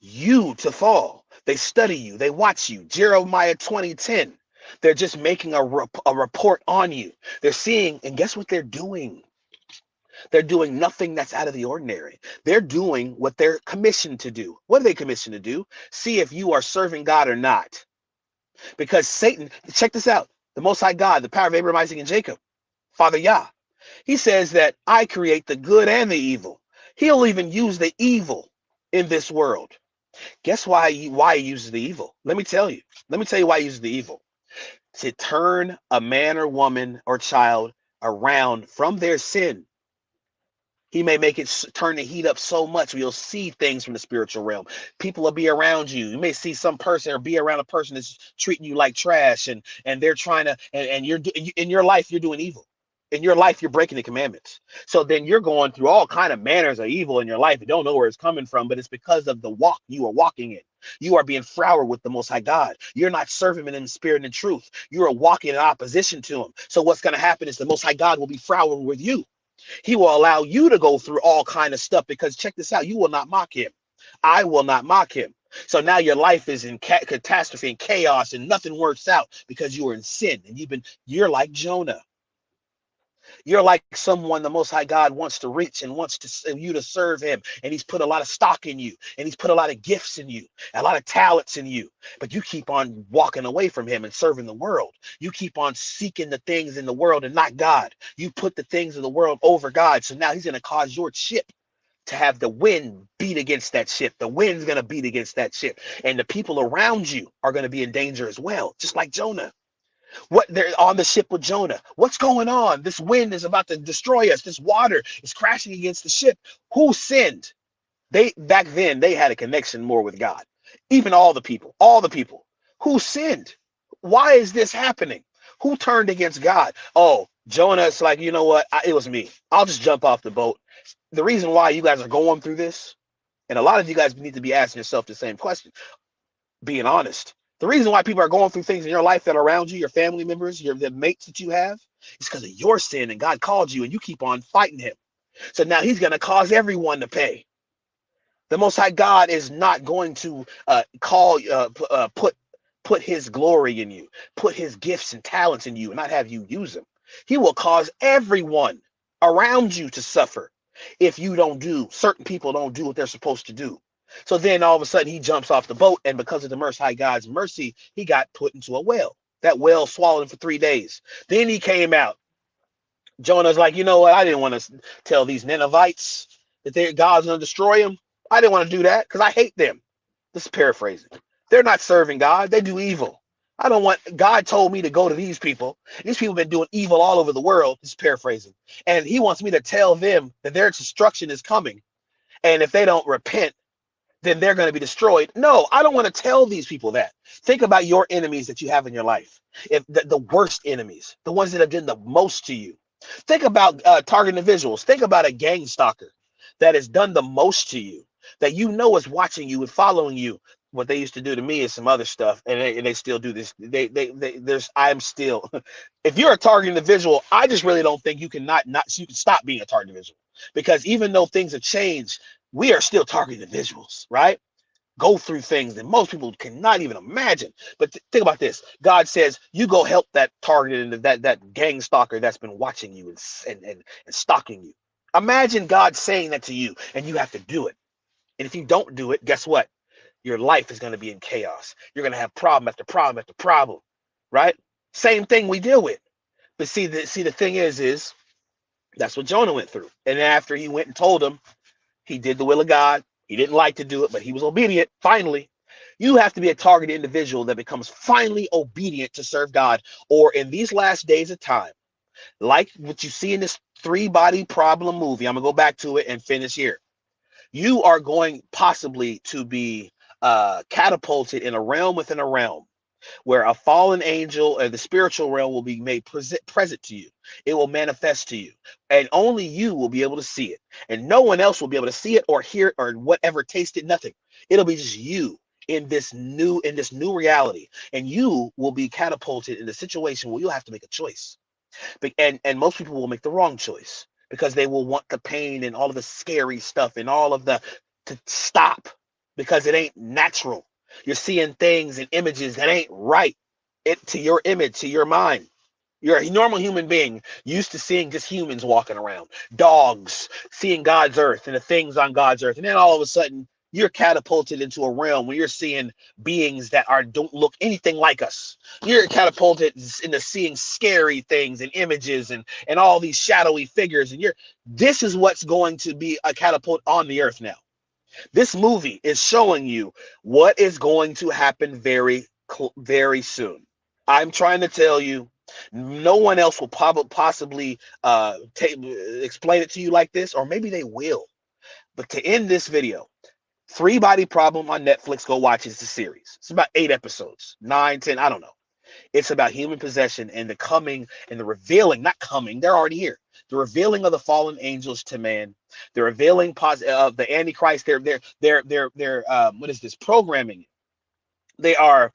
You to fall. They study you. They watch you. Jeremiah 20:10. They're just making a report on you. They're seeing, and guess what they're doing? They're doing nothing that's out of the ordinary. They're doing what they're commissioned to do. What are they commissioned to do? See if you are serving God or not. Because Satan, check this out. The Most High God, the power of Abraham, Isaac, and Jacob, Father Yah, he says that I create the good and the evil. He'll even use the evil in this world. Guess why he uses the evil? Let me tell you. Let me tell you why he uses the evil. To turn a man or woman or child around from their sin. He may make it turn the heat up so much you'll see things from the spiritual realm. People will be around you. You may see some person or be around a person that's treating you like trash, and they're trying to, and you're in your life, you're doing evil. In your life, you're breaking the commandments. So then you're going through all kind of manners of evil in your life. You don't know where it's coming from, but it's because of the walk you are walking in. You are being froward with the Most High God. You're not serving him in spirit and truth. You are walking in opposition to him. So what's going to happen is the Most High God will be froward with you. He will allow you to go through all kind of stuff, because check this out, you will not mock him. I will not mock him. So now your life is in catastrophe and chaos, and nothing works out because you are in sin, and you're like Jonah. You're like someone the Most High God wants to reach and wants you to serve him. And he's put a lot of stock in you, and he's put a lot of gifts in you, a lot of talents in you. But you keep on walking away from him and serving the world. You keep on seeking the things in the world and not God. You put the things of the world over God. So now he's going to cause your ship to have the wind beat against that ship. The wind's going to beat against that ship. And the people around you are going to be in danger as well, just like Jonah. What they're on the ship with Jonah. What's going on? This wind is about to destroy us. This water is crashing against the ship. Who sinned? They back then they had a connection more with God. Even all the people who sinned. Why is this happening? Who turned against God? Oh, Jonah's like, you know what? It was me. I'll just jump off the boat. The reason why you guys are going through this, and a lot of you guys need to be asking yourself the same question, being honest. The reason why people are going through things in your life that are around you, your family members, the mates that you have, is because of your sin, and God called you and you keep on fighting him. So now he's going to cause everyone to pay. The Most High God is not going to put his glory in you, put his gifts and talents in you, and not have you use them. He will cause everyone around you to suffer if you don't do, certain people don't do what they're supposed to do. So then all of a sudden he jumps off the boat, and because of the Most High God's mercy, he got put into a whale. That whale swallowed him for 3 days. Then he came out. Jonah's like, you know what? I didn't want to tell these Ninevites that God's going to destroy them. I didn't want to do that because I hate them. This is paraphrasing. They're not serving God. They do evil. I don't want, God told me to go to these people. These people have been doing evil all over the world. This is paraphrasing. And he wants me to tell them that their destruction is coming. And if they don't repent, then they're going to be destroyed. No, I don't want to tell these people that. Think about your enemies that you have in your life. If the worst enemies, the ones that have done the most to you. Think about target individuals. Think about a gang stalker that has done the most to you, that you know is watching you and following you. What they used to do to me is some other stuff, and they still do this. I'm still, if you're a target individual, I just really don't think you can you can stop being a target individual, because even though things have changed, we are still target individuals, right? Go through things that most people cannot even imagine. But think about this. God says, you go help that target and that gang stalker that's been watching you and stalking you. Imagine God saying that to you, and you have to do it. And if you don't do it, guess what? Your life is going to be in chaos. You're going to have problem after problem after problem, right? Same thing we deal with. But see, the thing is that's what Jonah went through. And after he went and told him, he did the will of God. He didn't like to do it, but he was obedient. Finally, you have to be a targeted individual that becomes finally obedient to serve God. Or in these last days of time, like what you see in this 3-body problem movie, I'm going to go back to it and finish here. You are going possibly to be catapulted in a realm within a realm, where a fallen angel or the spiritual realm will be made present to you. It will manifest to you, and only you will be able to see it, and no one else will be able to see it or hear it or whatever, taste it, nothing. It'll be just you in this new reality, and you will be catapulted in a situation where you'll have to make a choice. And most people will make the wrong choice because they will want the pain and all of the scary stuff and all of the to stop, because it ain't natural. You're seeing things and images that ain't right. It to your image, to your mind. You're a normal human being used to seeing just humans walking around, dogs, seeing God's earth and the things on God's earth. And then all of a sudden you're catapulted into a realm where you're seeing beings that don't look anything like us. You're catapulted into seeing scary things and images and all these shadowy figures. And this is what's going to be a catapult on the earth now. This movie is showing you what is going to happen very, very soon. I'm trying to tell you, no one else will possibly explain it to you like this, or maybe they will. But to end this video, 3-Body Problem on Netflix, go watch it. It's a series. It's about 8 episodes, 9, 10, I don't know. It's about human possession and the coming and the revealing, not coming, they're already here. The revealing of the fallen angels to man, the revealing of the Antichrist. They're what is this, programming? They are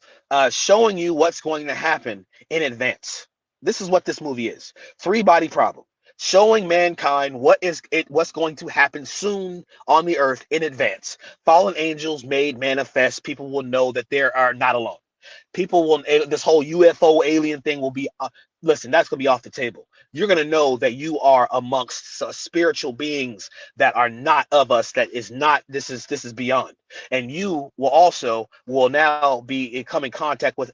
showing you what's going to happen in advance. This is what this movie is. 3-Body Problem, showing mankind what's going to happen soon on the earth in advance. Fallen angels made manifest. People will know that they are not alone. People will, this whole UFO alien thing will be listen, that's going to be off the table. You're going to know that you are amongst spiritual beings that are not of us, that is not, this is beyond. And you will now be come in contact with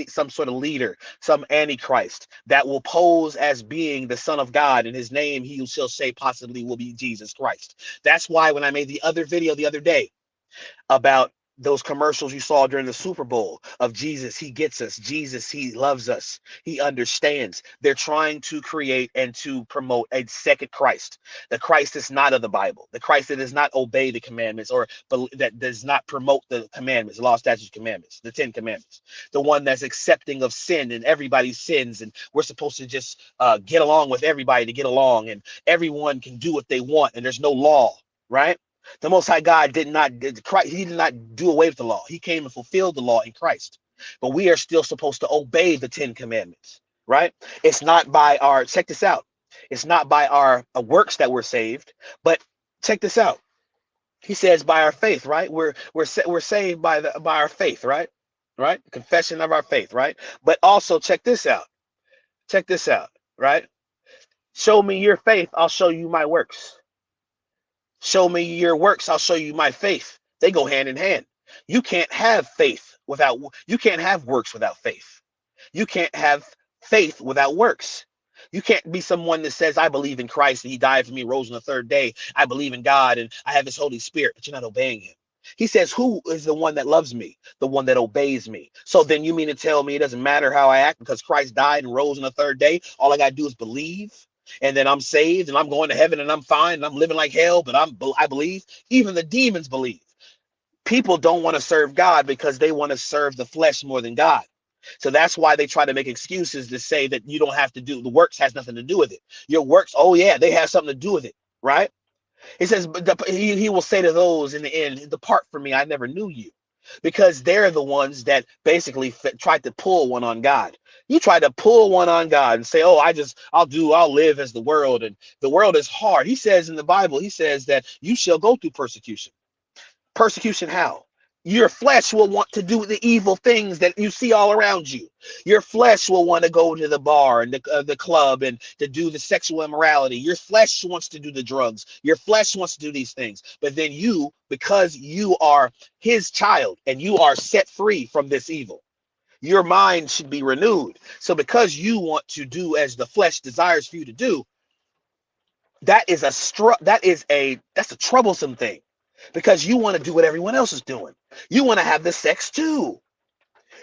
some sort of leader, some antichrist that will pose as being the son of God, and his name, he shall say, possibly will be Jesus Christ. That's why when I made the other video the other day about those commercials you saw during the Super Bowl of Jesus, he gets us. Jesus, he loves us. He understands. They're trying to create and to promote a second Christ. The Christ is not of the Bible. The Christ that does not obey the commandments, or that does not promote the commandments, the law, statutes, commandments, the 10 commandments. The one that's accepting of sin and everybody's sins. And we're supposed to just get along with everybody to get along. And everyone can do what they want. And there's no law, right? The Most High God he did not do away with the law. He came and fulfilled the law in Christ. But we are still supposed to obey the 10 commandments, right? It's not by check this out. It's not by our works that we're saved, but check this out. He says by our faith, right? We're saved by our faith, right? Right? Confession of our faith, right? But also check this out. Check this out, right? Show me your faith, I'll show you my works. Show me your works, I'll show you my faith. They go hand in hand. You can't have you can't have works without faith. You can't have faith without works. You can't be someone that says, I believe in Christ and he died for me, rose on the third day. I believe in God and I have his Holy Spirit, but you're not obeying him. He says, who is the one that loves me? The one that obeys me. So then you mean to tell me it doesn't matter how I act because Christ died and rose on the third day? All I got to do is believe, and then I'm saved and I'm going to heaven and I'm fine and I'm living like hell, but I believe. Even the demons believe. People don't want to serve God because they want to serve the flesh more than God. So that's why they try to make excuses to say that you don't have to do the works, has nothing to do with it. Your works, oh yeah, they have something to do with it, right? He says, but he will say to those in the end, depart from me, I never knew you. Because they're the ones that basically tried to pull one on God. You try to pull one on God and say, oh, I'll live as the world. And the world is hard. He says in the Bible, he says that you shall go through persecution. Persecution how? Your flesh will want to do the evil things that you see all around you. Your flesh will want to go to the bar and the club and to do the sexual immorality. Your flesh wants to do the drugs. Your flesh wants to do these things. But then you, because you are his child and you are set free from this evil, your mind should be renewed. So because you want to do as the flesh desires for you to do, that's a troublesome thing. Because you want to do what everyone else is doing. You want to have the sex too.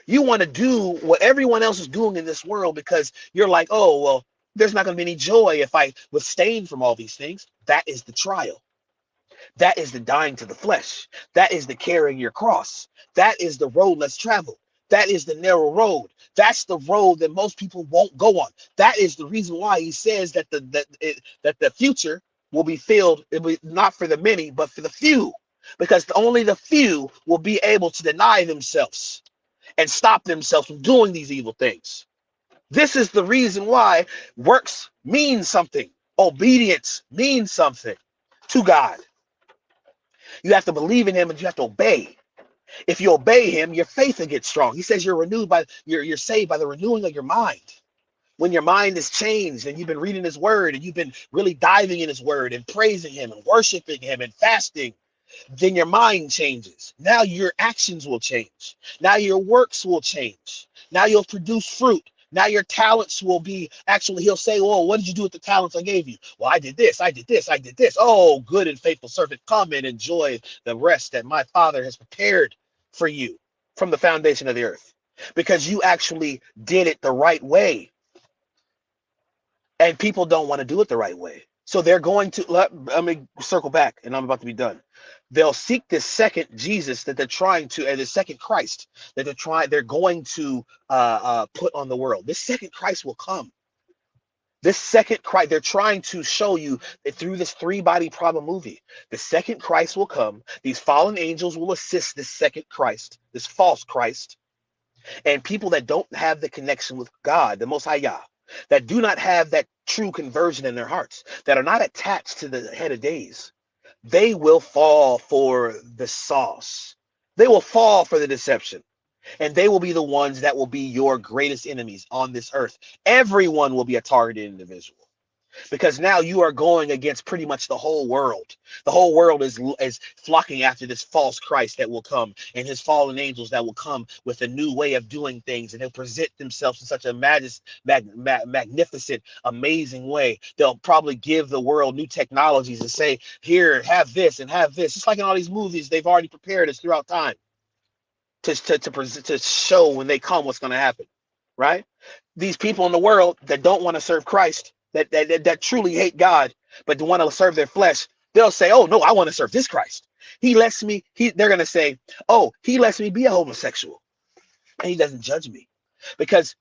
You want to do what everyone else is doing in this world because you're like, oh, well, there's not going to be any joy if I abstain from all these things. That is the trial. That is the dying to the flesh. That is the carrying your cross. That is the road less traveled. That is the narrow road. That's the road that most people won't go on. That is the reason why he says that the future will be filled, it will be not for the many, but for the few. Because only the few will be able to deny themselves and stop themselves from doing these evil things. This is the reason why works mean something. Obedience means something to God. You have to believe in him and you have to obey. If you obey him, your faith will get strong. He says you're saved by the renewing of your mind. When your mind is changed and you've been reading his word and you've been really diving in his word and praising him and worshiping him and fasting, then your mind changes. Now your actions will change. Now your works will change. Now you'll produce fruit. Now your talents will be, actually, he'll say, oh, what did you do with the talents I gave you? Well, I did this, I did this, I did this. Oh, good and faithful servant, come and enjoy the rest that my Father has prepared for you from the foundation of the earth. Because you actually did it the right way. And people don't want to do it the right way. So they're going to, let me circle back and I'm about to be done. They'll seek this second Jesus that they're trying to, and the second Christ that they're going to put on the world. This second Christ will come. This second Christ, they're trying to show you that through this three-body problem movie, the second Christ will come. These fallen angels will assist this second Christ, this false Christ. And people that don't have the connection with God, the Most High Yah, that do not have that true conversion in their hearts, that are not attached to the head of days, they will fall for the sauce. They will fall for the deception. And they will be the ones that will be your greatest enemies on this earth. Everyone will be a targeted individual, because now you are going against pretty much the whole world. The whole world is flocking after this false Christ that will come, and his fallen angels that will come with a new way of doing things, and they'll present themselves in such a magnificent, amazing way. They'll probably give the world new technologies and say, here, have this and have this. It's like in all these movies, they've already prepared us throughout time to show when they come what's going to happen, right? These people in the world that don't want to serve Christ, that truly hate God, but want to serve their flesh, they'll say, oh no, I want to serve this Christ. They're going to say, oh, he lets me be a homosexual and he doesn't judge me, because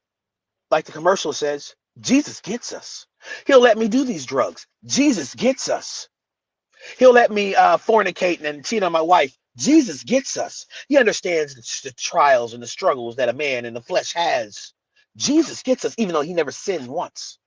like the commercial says, Jesus gets us. He'll let me do these drugs. Jesus gets us. He'll let me fornicate and cheat on my wife. Jesus gets us. He understands the trials and the struggles that a man in the flesh has. Jesus gets us, even though he never sinned once.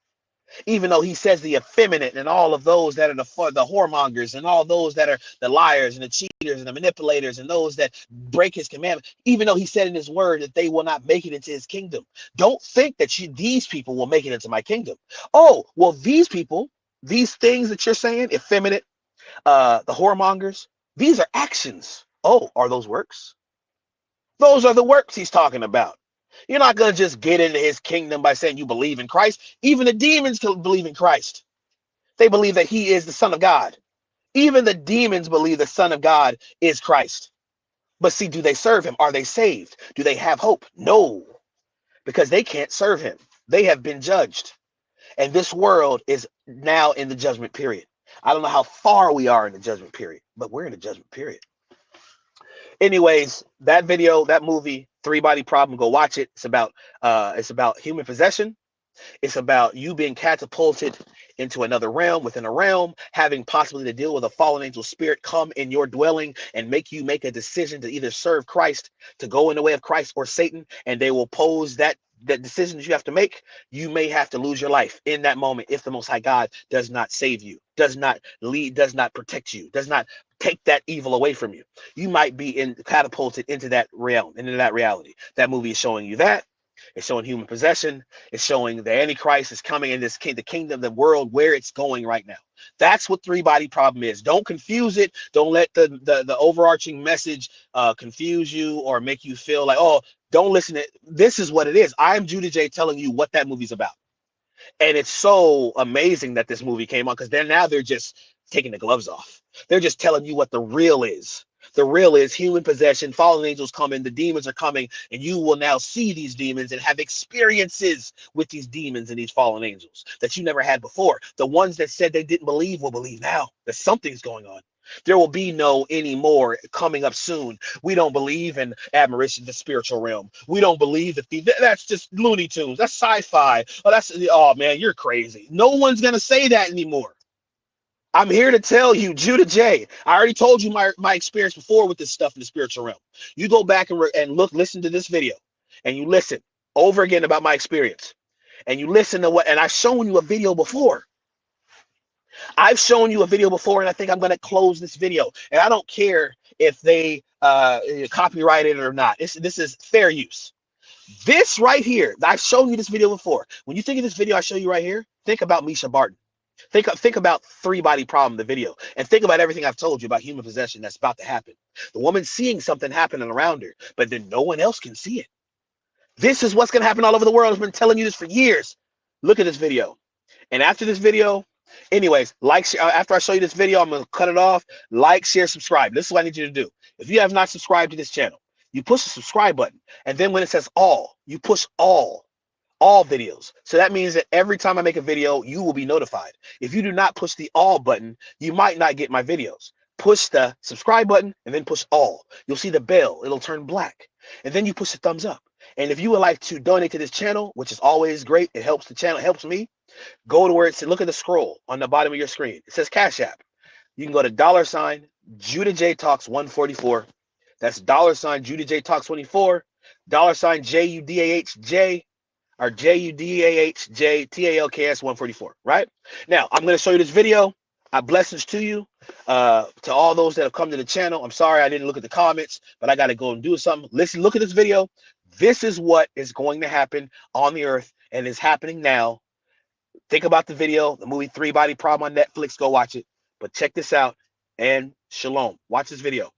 Even though he says the effeminate and all of those that are the whoremongers and all those that are the liars and the cheaters and the manipulators and those that break his commandment, even though he said in his word that they will not make it into his kingdom. Don't think that these people will make it into my kingdom. Oh, well, these people, these things that you're saying, effeminate, the whoremongers, these are actions. Oh, are those works? Those are the works he's talking about. You're not going to just get into his kingdom by saying you believe in Christ. Even the demons can believe in Christ. They believe that he is the Son of God. Even the demons believe the Son of God is Christ. But see, do they serve him? Are they saved? Do they have hope? No, because they can't serve him. They have been judged. And this world is now in the judgment period. I don't know how far we are in the judgment period, but we're in the judgment period. Anyways, that video, that movie, Three Body Problem, go watch it. It's about human possession. It's about you being catapulted into another realm, within a realm, having possibly to deal with a fallen angel spirit come in your dwelling and make you make a decision to either serve Christ, to go in the way of Christ, or Satan, and they will pose that decision that you have to make. You may have to lose your life in that moment if the Most High God does not save you, does not lead, does not protect you, does not take that evil away from you. You might be catapulted into that realm, into that reality. That movie is showing you that. It's showing human possession. It's showing the Antichrist is coming in the kingdom, the world, where it's going right now. That's what Three Body Problem is. Don't confuse it. Don't let the overarching message confuse you or make you feel like, oh, don't listen to it. This is what it is. I'm Judah J telling you what that movie's about. And it's so amazing that this movie came on, because they're just taking the gloves off. They're just telling you what the real is. The real is human possession, fallen angels coming, the demons are coming, and you will now see these demons and have experiences with these demons and these fallen angels that you never had before. The ones that said they didn't believe will believe now that something's going on. There will be no anymore coming up soon. We don't believe in admiration, the spiritual realm. We don't believe that that's just Looney Tunes. That's sci-fi. Oh man, you're crazy. No one's gonna say that anymore. I'm here to tell you, Judah J. I already told you my experience before with this stuff in the spiritual realm. You go back and listen to this video, and you listen over again about my experience, and you listen to and I've shown you a video before. I've shown you a video before, and I think I'm going to close this video. And I don't care if they copyright it or not. This is fair use. This right here, I've shown you this video before. When you think of this video I show you right here, think about Misha Barton. Think about Three Body Problem, the video, and think about everything I've told you about human possession that's about to happen. The woman seeing something happening around her, but then no one else can see it. This is what's going to happen all over the world. I've been telling you this for years. Look at this video. And after this video, anyways, after I show you this video, I'm going to cut it off. Like, share, subscribe. This is what I need you to do. If you have not subscribed to this channel, you push the subscribe button. And then when it says all, you push all videos. So that means that every time I make a video, you will be notified. If you do not push the all button, you might not get my videos. Push the subscribe button and then push all. You'll see the bell. It'll turn black. And then you push the thumbs up. And if you would like to donate to this channel, which is always great, it helps the channel, it helps me, go to where it says, look at the scroll on the bottom of your screen. It says Cash App. You can go to $Judah J Talks 144. That's $Judah J Talks 24. $JUDAHJ or JUDAHJTALKS 144. Right now, I'm going to show you this video. Blessings to you. To all those that have come to the channel. I'm sorry I didn't look at the comments, but I got to go and do something. Listen, look at this video. This is what is going to happen on the earth and is happening now. Think about the video, the movie Three Body Problem on Netflix. Go watch it. But check this out. And shalom. Watch this video.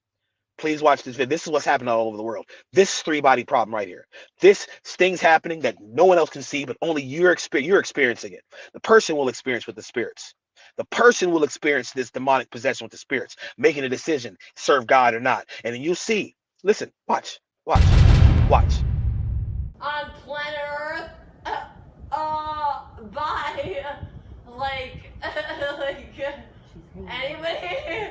Please watch this video. This is what's happening all over the world. This three-body problem right here. This thing's happening that no one else can see, but only you're experiencing it. The person will experience with the spirits. The person will experience this demonic possession with the spirits, making a decision, serve God or not. And then you see, listen, watch, watch, watch. On planet Earth, by, like, anybody?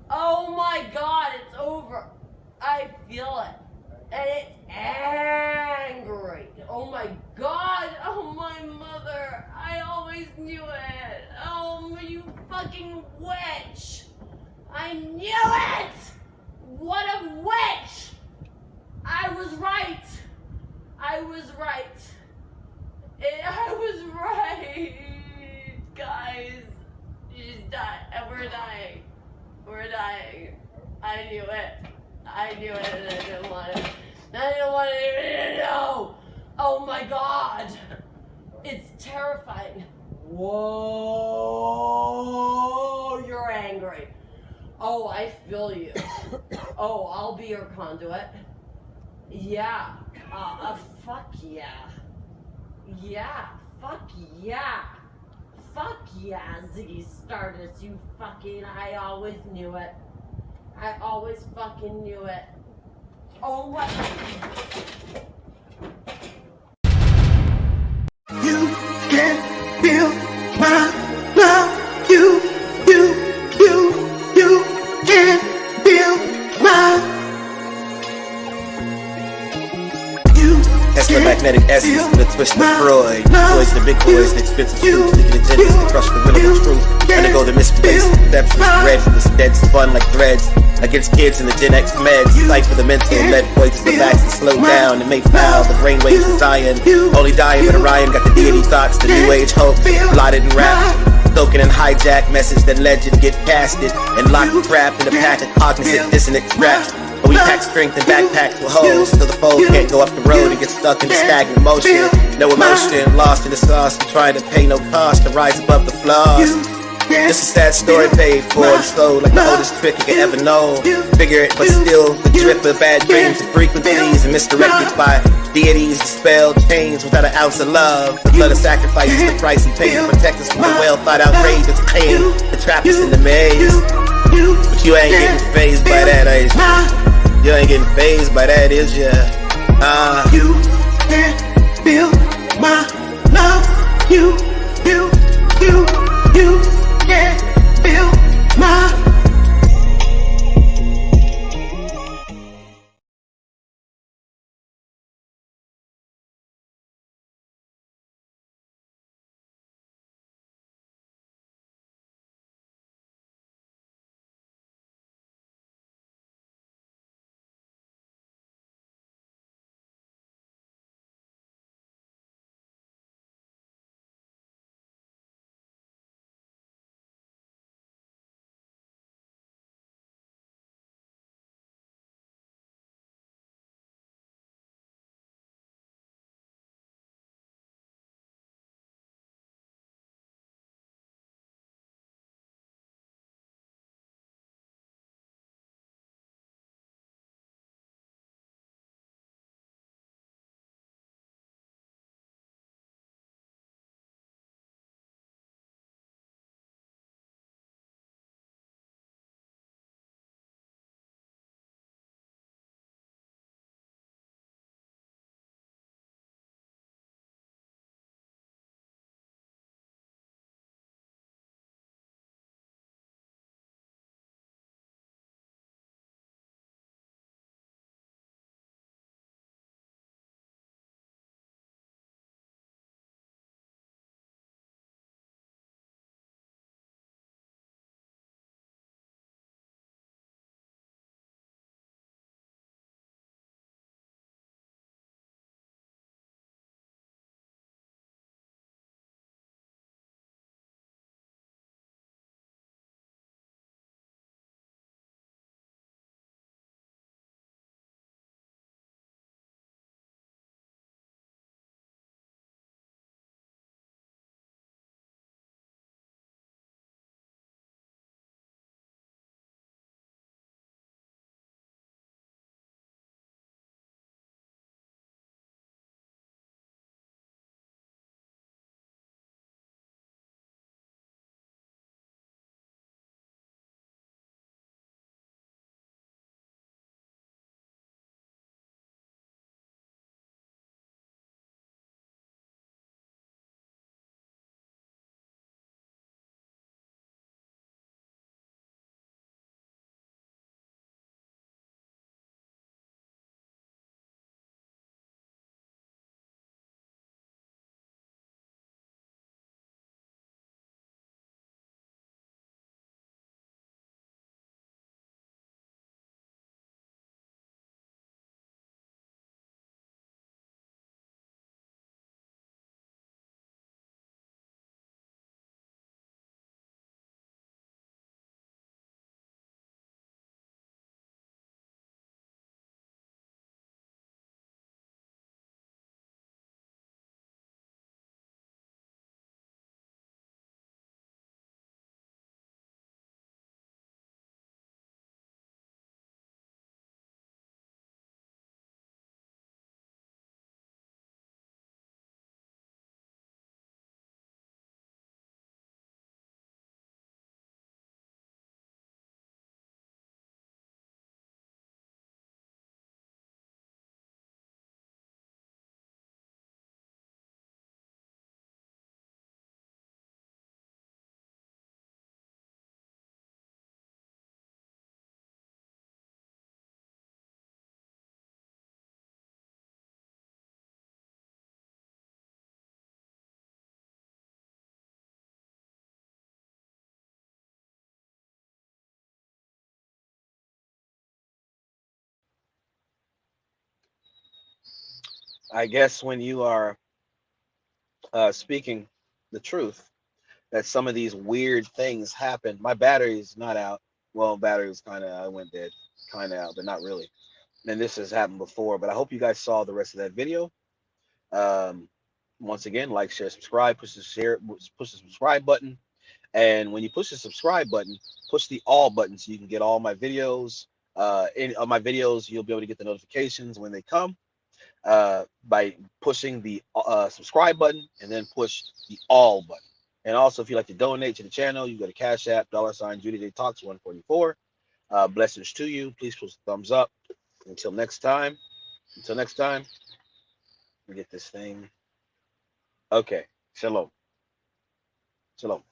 Oh my God, it's over. I feel it. And it's angry. Oh my God. Oh my mother. I always knew it. Oh, you fucking witch. I knew it. What a witch. I was right. I was right. I was right. Guys, she's dying. We're dying. We're dying. I knew it. I knew it and I didn't want it. I didn't want it even to know. Oh my God. It's terrifying. Whoa. You're angry. Oh, I feel you. Oh, I'll be your conduit. Yeah. Fuck yeah. Yeah. Fuck yeah. Fuck yeah, Ziggy Stardust, you fucking, I always knew it. I always fucking knew it. Oh my. You can feel my love. You can feel my. That's the magnetic essence of the twist of Freud. Boys, the big boys, the expensive fruit, the agendas, the crush the will of the truth. Undergo the misplaced steps, red from the dead spun like threads. Against kids in the Gen X meds, fight for the mental, lead poisons, relax and slow down and make foul the brainwaves of Zion. Only dying, but Orion got the deity thoughts, the new age hope, blotted and wrapped. Token and hijack message that led you to get casted and locked and trapped in a pack of cognizant dissonant scraps. But we pack strength and backpacks with holes so the foe can't go up the road and get stuck in the stagnant motion. No emotion, lost in the sauce and trying to pay no cost to rise above the flaws. Just a sad story paid for and slow like the oldest trick you could ever know. Figure it, but still the drip of bad dreams and frequencies and misdirected by deities, dispelled chains without an ounce of love. The blood of sacrifice is the price we pay to protect us from the well thought out rage that's pain to trap us in the maze. But you ain't getting fazed by that, is you? You ain't getting fazed by that, is ya? You can feel my love. You can feel my I guess when you are speaking the truth, that some of these weird things happen. My battery's not out. Well, battery was kind of, I went dead, kind of out, but not really. And this has happened before, but I hope you guys saw the rest of that video. Um, Once again, like, share, subscribe, push the subscribe button. And when you push the subscribe button, push the all button so you can get all my videos. Any of my videos, you'll be able to get the notifications when they come by pushing the subscribe button and then push the all button. And also, if you'd like to donate to the channel, you go to Cash App, $ Judy J Talks 144. Blessings to you. Please push the thumbs up. Until next time, let me get this thing. Okay. Shalom. Shalom.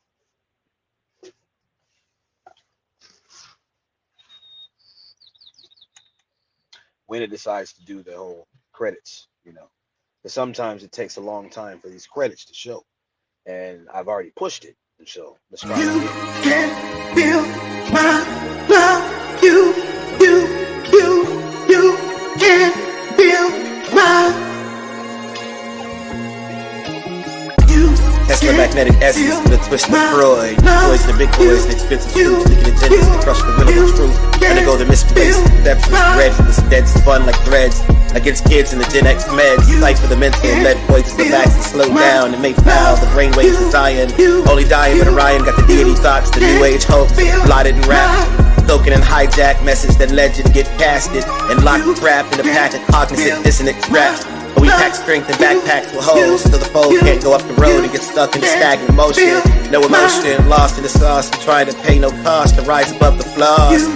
When it decides to do the whole credits, because sometimes it takes a long time for these credits to show. And I've already pushed it. And so let's try You it. can feel my love. You can feel my. That's the magnetic essence of the twisted Freud. Boys, the big boys, the expensive suits, the agendas, the crush the will of the truth. And to go the misplaced, depths of red, the dead spun like threads. Against kids in the Gen X meds, fight for the mental, let voices relax and slow down and make foul the brainwaves of Zion. Only dying but Orion got the deity thoughts, the new age hopes, blotted and wrapped. Token and hijack message that led you to get casted and locked trapped in a patent cognizant dissonant traps. We pack strength in backpacks with holes so the foe can't go up the road and get stuck in the stagnant motion. No emotion, lost in the sauce and trying to pay no cost to rise above the flaws.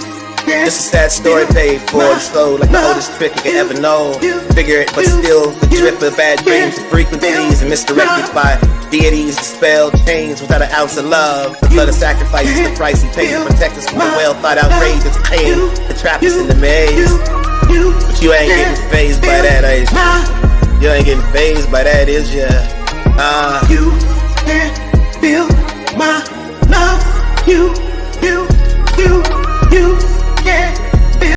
Just a sad story paid for and sold like the oldest trick you could ever know. Figure it, but still the drip of bad dreams and frequencies and misdirected by deities, dispelled chains without an ounce of love. The blood of sacrifice is the price he paid to protect us from the well thought out rage that's pain to trap us in the maze. But you ain't getting fazed by that, is you? You ain't getting fazed by that, is ya? You can feel my love. You